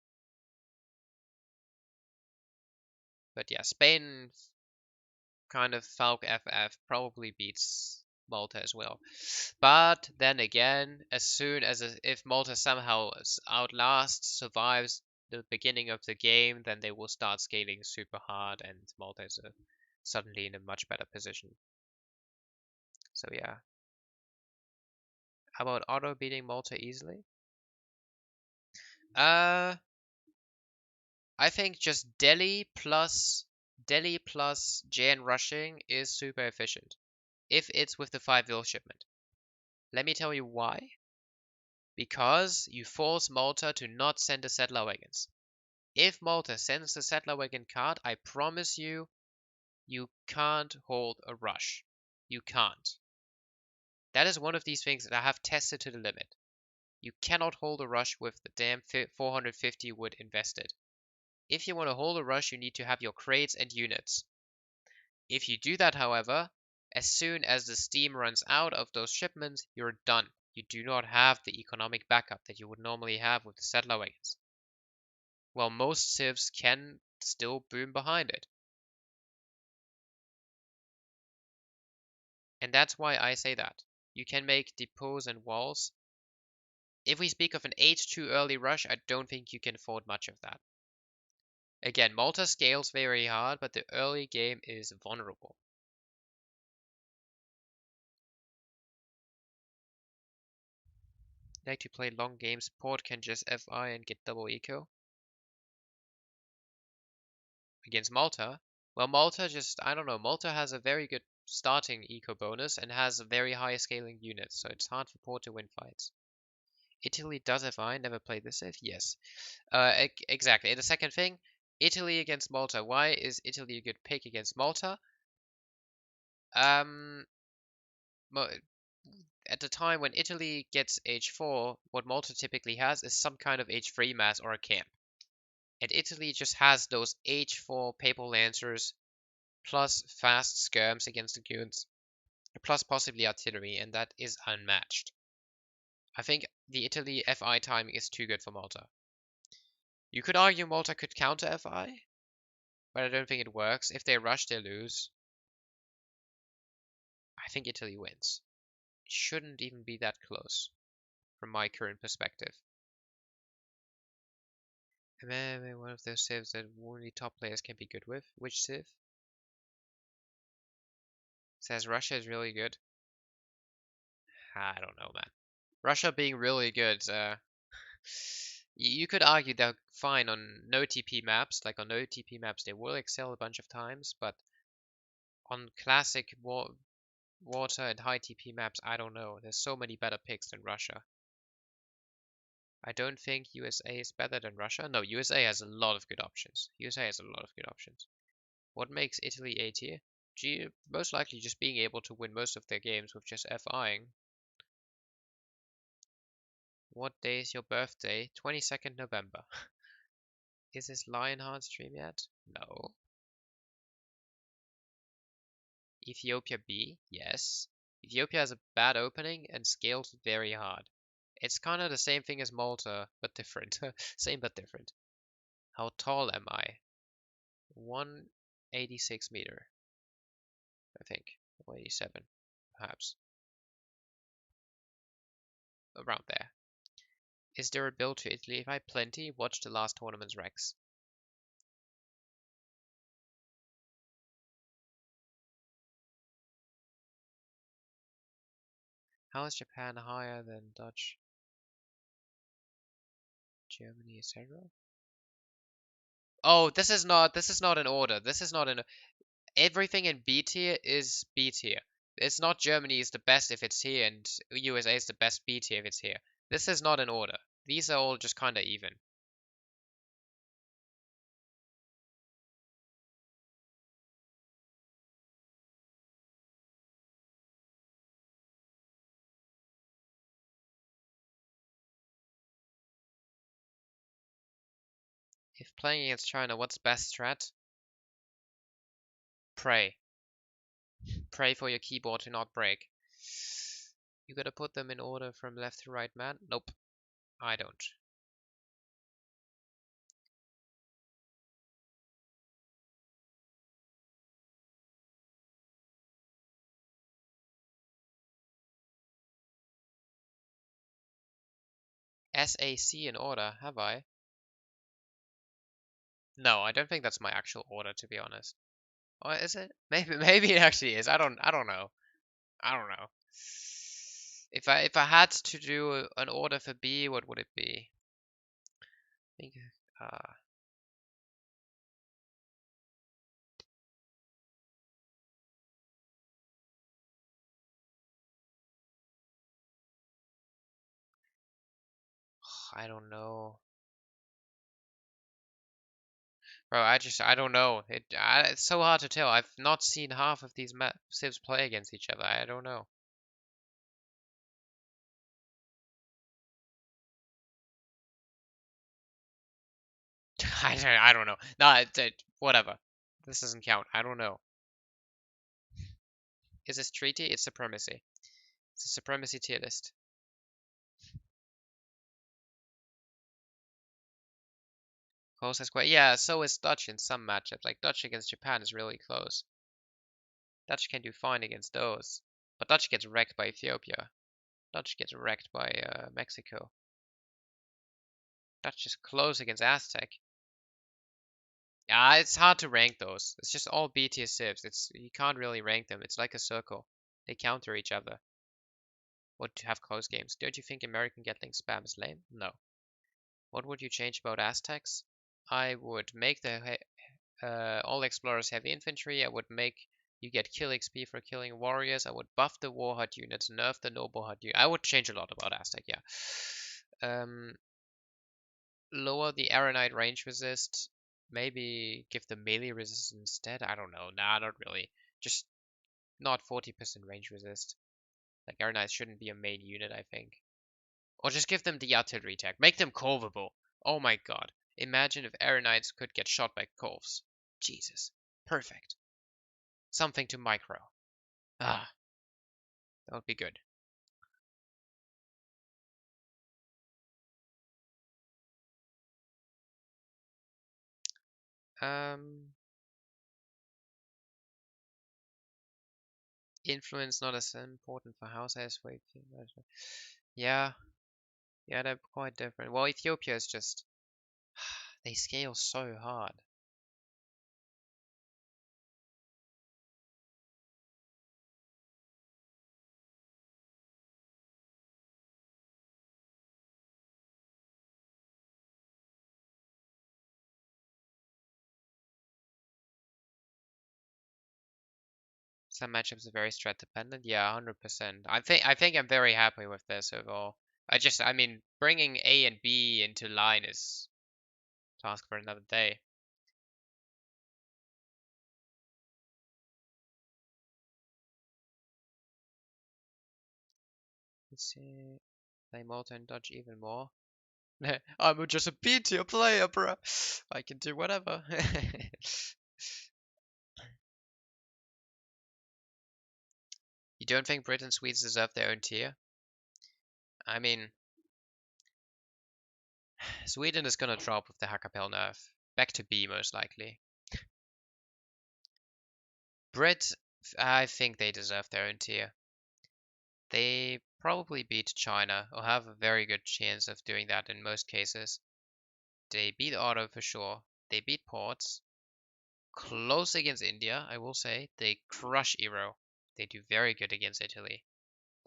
[SPEAKER 1] But yeah, Spain kind of Falk FF probably beats Malta as well. But then again, as soon as if Malta somehow outlasts, survives the beginning of the game, then they will start scaling super hard, and Malta is suddenly in a much better position. So yeah. How about Otto beating Malta easily? Uh, I think just Delhi plus JN rushing is super efficient. If it's with the 5 shipment. Let me tell you why. Because you force Malta to not send the settler wagons. If Malta sends the settler wagon card, I promise you, you can't hold a rush. You can't. That is one of these things that I have tested to the limit. You cannot hold a rush with the damn 450 wood invested. If you want to hold a rush, you need to have your crates and units. If you do that, however, as soon as the steam runs out of those shipments, you're done. You do not have the economic backup that you would normally have with the settler wagons. While most civs can still boom behind it. And that's why I say that. You can make depots and walls. If we speak of an H2 early rush, I don't think you can afford much of that. Again, Malta scales very hard, but the early game is vulnerable. Like to play long games, Port can just FI and get double eco. Against Malta, well, Malta just, I don't know, Malta has a very good starting eco bonus and has a very high scaling unit, so it's hard for Port to win fights. Italy does FI, never played this if, yes. Exactly. And the second thing, Italy against Malta. Why is Italy a good pick against Malta? Um, at the time when Italy gets H4, what Malta typically has is some kind of H3 mass or a camp. And Italy just has those H4 Papal Lancers plus fast skirms against the goons, plus possibly artillery, and that is unmatched. I think the Italy FI timing is too good for Malta. You could argue Malta could counter FI, but I don't think it works. If they rush, they lose. I think Italy wins. It shouldn't even be that close from my current perspective. Maybe one of those civs that only top players can be good with. Which civ? Says Russia is really good. I don't know, man. Russia being really good, you could argue they're fine on no TP maps. Like on no TP maps, they will excel a bunch of times, but on classic water and high TP maps, I don't know. There's so many better picks than Russia. I don't think USA is better than Russia. No, USA has a lot of good options. USA has a lot of good options. What makes Italy A tier? Most likely just being able to win most of their games with just FIing. What day is your birthday? 22nd November. Is this Lionheart stream yet? No. Ethiopia B? Yes. Ethiopia has a bad opening and scales very hard. It's kind of the same thing as Malta, but different. Same but different. How tall am I? 186 meter, I think. 187, perhaps. Around there. Is there a build to Italy? If I have plenty, watch the last tournament's Rex. How is Japan higher than Dutch, Germany, etc.? Oh, this is not an order. This is not an everything in B tier is B tier. It's not Germany is the best if it's here and USA is the best B tier if it's here. This is not an order. These are all just kinda even. If playing against China, what's best strat? Pray. Pray for your keyboard to not break. You gotta put them in order from left to right, man. Nope, I don't. SAC in order, have I? No, I don't think that's my actual order, to be honest. Or is it? Maybe it actually is. I don't know. I don't know. If I had to do an order for B, what would it be? I think I don't know. Bro, I don't know. It's so hard to tell. I've not seen half of these civs play against each other. I don't know. I don't know. Nah, whatever. This doesn't count. I don't know. Is this treaty? It's supremacy. It's a supremacy tier list. Close square. Yeah, so is Dutch in some matchups. Like Dutch against Japan is really close. Dutch can do fine against those. But Dutch gets wrecked by Ethiopia. Dutch gets wrecked by Mexico. Dutch is close against Aztec. Yeah, it's hard to rank those. It's just all B tier civs. You can't really rank them. It's like a circle. They counter each other. Or to have close games. Don't you think American Gatling spam is lame? No. What would you change about Aztecs? I would make the all explorers heavy infantry. I would make You get kill XP for killing warriors. I would buff the warhut units, nerf the noble hut unit. I would change a lot about Aztec, yeah. Lower the Aranite range resist. Maybe give the melee resist instead. I don't know. Nah, not really. Just not 40% range resist. Like Aranite shouldn't be a main unit, I think. Or just give them the artillery tech. Make them corvable. Oh my god. Imagine if Aranites could get shot by corvs. Jesus. Perfect. Something to micro. Ah, that would be good. Influence not as important for house as for Ethiopia. Yeah, yeah, they're quite different. Well, Ethiopia is just they scale so hard. Some matchups are very strat dependent. Yeah, 100%. I think I'm very happy with this overall. I mean, bringing A and B into line is task for another day. Let's see. Play Malta and dodge even more. I'm just a B-tier player, bro. I can do whatever. You don't think Britain and Sweden deserve their own tier? I mean, Sweden is gonna drop with the Hackapel nerf. Back to B, most likely. Brit, I think they deserve their own tier. They probably beat China, or have a very good chance of doing that in most cases. They beat Otto for sure. They beat Ports. Close against India, I will say. They crush Iro. They do very good against Italy.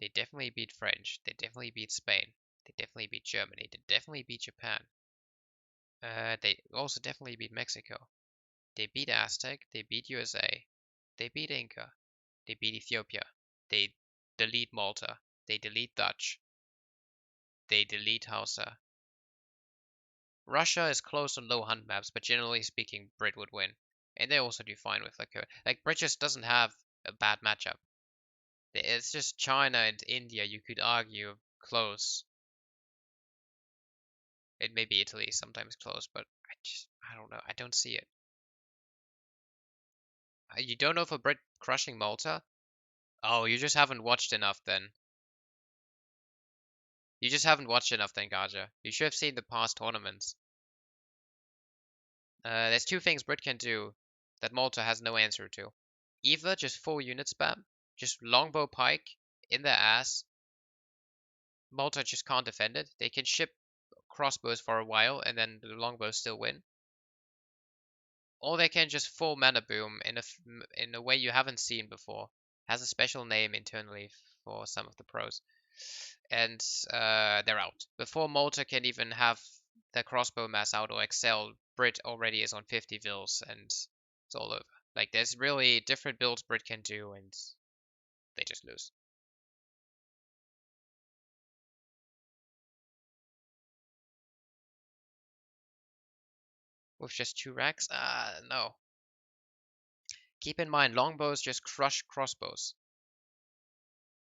[SPEAKER 1] They definitely beat French. They definitely beat Spain. They definitely beat Germany. They definitely beat Japan. They also definitely beat Mexico. They beat Aztec. They beat USA. They beat Inca. They beat Ethiopia. They delete Malta. They delete Dutch. They delete Hausa. Russia is close on low hunt maps, but generally speaking, Brit would win. And they also do fine with like Brit just doesn't have a bad matchup. It's just China and India, you could argue close. It may be Italy sometimes close, but I don't know. I don't see it. You don't know for Brit crushing Malta? Oh, you just haven't watched enough then. You just haven't watched enough then, Gaja. You should have seen the past tournaments. There's two things Brit can do that Malta has no answer to. Either just full unit spam, just longbow pike in their ass. Malta just can't defend it. They can ship crossbows for a while and then the longbows still win. Or they can just full mana boom in a way you haven't seen before. Has a special name internally for some of the pros. And they're out. Before Malta can even have their crossbow mass out or excel, Brit already is on 50 vills and it's all over. Like there's really different builds Brit can do and they just lose. With just 2 racks? No. Keep in mind, longbows just crush crossbows.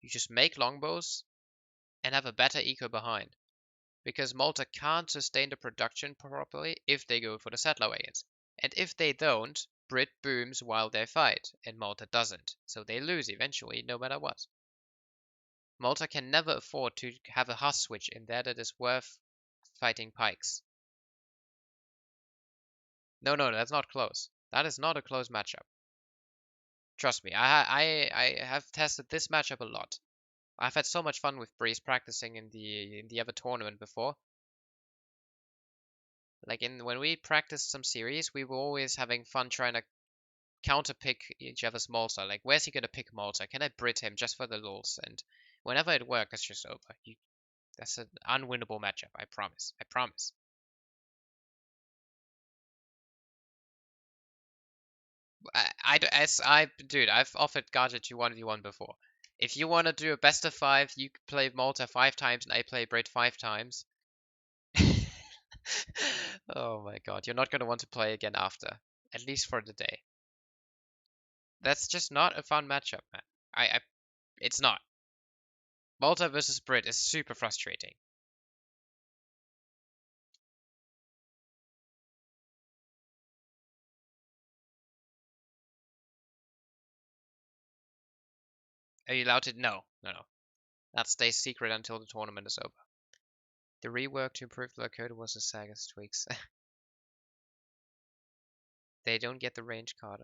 [SPEAKER 1] You just make longbows and have a better eco behind. Because Malta can't sustain the production properly if they go for the settler wagons. And if they don't, Brit booms while they fight, and Malta doesn't, so they lose eventually no matter what. Malta can never afford to have a Huss switch in there that is worth fighting pikes. No, no, that's not close. That is not a close matchup. Trust me, I have tested this matchup a lot. I've had so much fun with Breeze practicing in the other tournament before. Like when we practiced some series, we were always having fun trying to counter pick each other's Malta. Like, where's he gonna pick Malta? Can I Brit him just for the lulz? And whenever it worked, it's just over. That's an unwinnable matchup. I promise. I promise. Dude, I've offered Gaja to 1v1 before. If you want to do a best of five, you could play Malta 5 times and I play Brit 5 times. Oh my god, you're not gonna want to play again after, at least for the day. That's just not a fun matchup, man. I it's not. Malta versus Brit is super frustrating. Are you allowed to? No, no, no. That stays secret until the tournament is over. The rework to improve the code was a Sagas tweaks. They don't get the range card.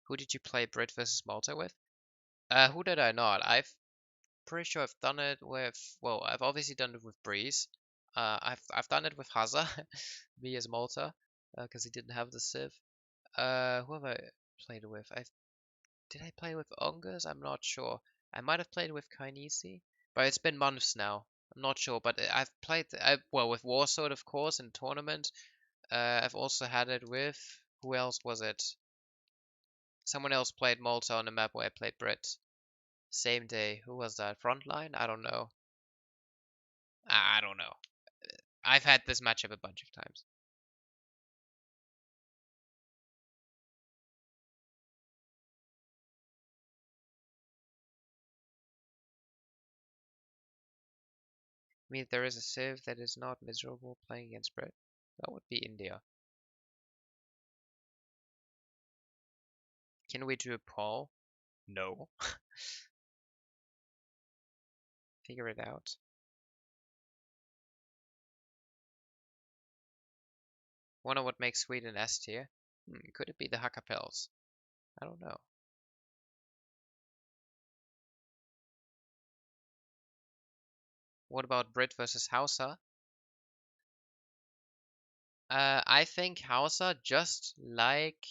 [SPEAKER 1] Who did you play Brit versus Malta with? Who did I not? I've pretty sure I've done it with. Well, I've obviously done it with Breeze. I've done it with Haza, me as Malta, because he didn't have the Civ. Who have I played with? Did I play with Ongus? I'm not sure. I might have played with Kainisi, but it's been months now. I'm not sure, but I've played. Well, with Warsword, of course, in tournament. I've also had it with. Who else was it? Someone else played Malta on a map where I played Brit. Same day. Who was that? Frontline? I don't know. I don't know. I've had this matchup a bunch of times. I mean, if there is a civ that is not miserable playing against Brit, that would be India. Can we do a poll? No. Figure it out. Wonder what makes Sweden S tier. Could it be the Hackapels? I don't know. What about Brit versus Hausa? I think Hausa, just like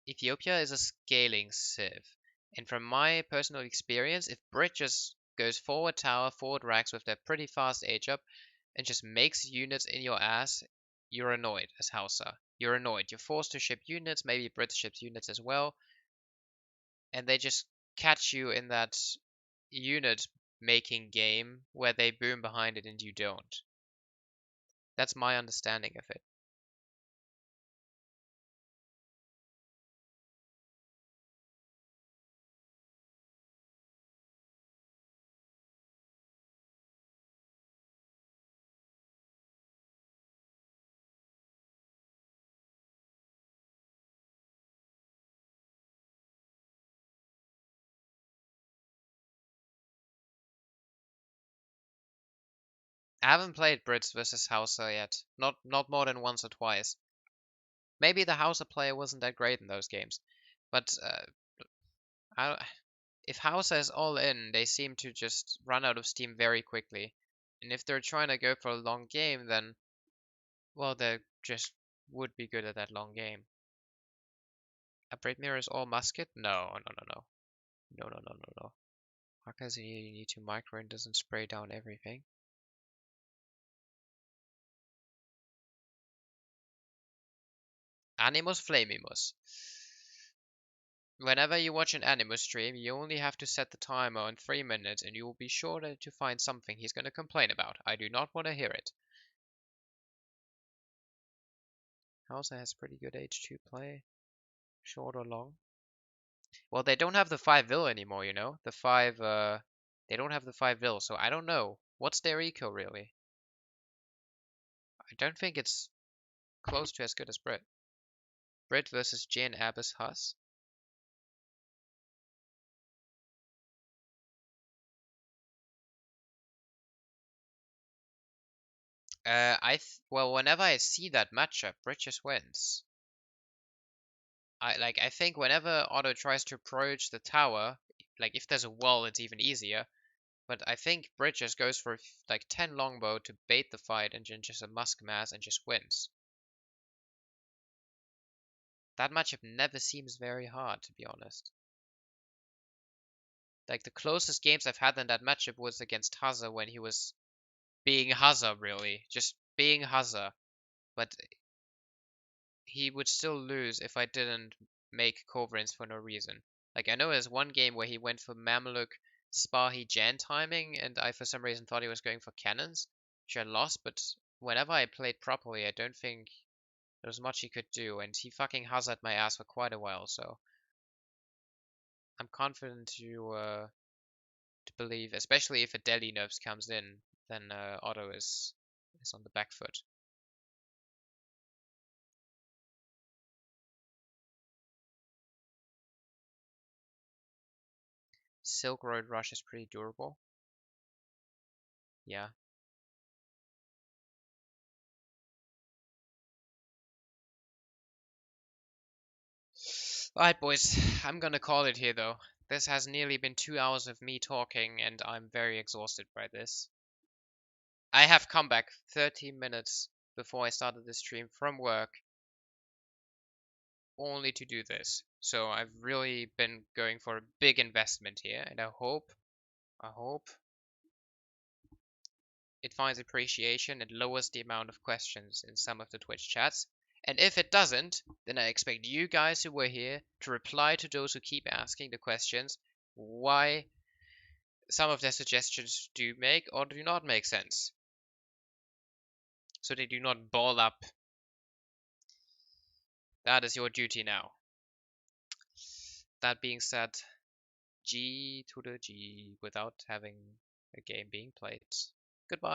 [SPEAKER 1] Ethiopia, is a scaling civ. And from my personal experience, if Brit just goes forward tower, forward racks with their pretty fast age up, and just makes units in your ass, you're annoyed as Hausa. You're annoyed. You're forced to ship units, maybe Brit ships units as well, and they just catch you in that unit making game where they boom behind it and you don't. That's my understanding of it. I haven't played Brits versus Hausa yet. Not more than once or twice. Maybe the Hausa player wasn't that great in those games, but I, if Hausa is all in, they seem to just run out of steam very quickly. And if they're trying to go for a long game, then well, they just would be good at that long game. A Brit mirror is all musket? No, no, no, no, no, no, no, no, no. Hakas, you need to micro and doesn't spray down everything. Animus Flamimus. Whenever you watch an Animus stream, you only have to set the timer on 3 minutes and you will be sure to find something he's going to complain about. I do not want to hear it. Hausa has pretty good H2 play, short or long. Well, they don't have the 5 vil anymore, you know? The 5, they don't have the 5 vil, so I don't know. What's their eco, really? I don't think it's close to as good as Brit. Brit versus Jin Abbas Huss. Well, whenever I see that matchup, Brit just wins. I think whenever Otto tries to approach the tower, like if there's a wall, it's even easier. But I think Brit just goes for like 10 longbow to bait the fight and then just a musk mass and just wins. That matchup never seems very hard, to be honest. Like the closest games I've had in that matchup was against Haza when he was being Haza, really, just being Haza. But he would still lose if I didn't make Kovrins for no reason. Like, I know there's one game where he went for Mameluke Spahi Jan timing, and I for some reason thought he was going for cannons, which I lost, but whenever I played properly, I don't think there was much he could do, and he fucking hazarded my ass for quite a while, so I'm confident to believe, especially if a Delhi nerfs comes in, then Otto is on the back foot. Silk Road Rush is pretty durable. Yeah. Alright, boys, I'm gonna call it here though. This has nearly been 2 hours of me talking, and I'm very exhausted by this. I have come back 30 minutes before I started the stream from work only to do this. So I've really been going for a big investment here, and I hope it finds appreciation and lowers the amount of questions in some of the Twitch chats. And if it doesn't, then I expect you guys who were here to reply to those who keep asking the questions why some of their suggestions do make or do not make sense. So they do not ball up. That is your duty now. That being said, G to the G without having a game being played. Goodbye.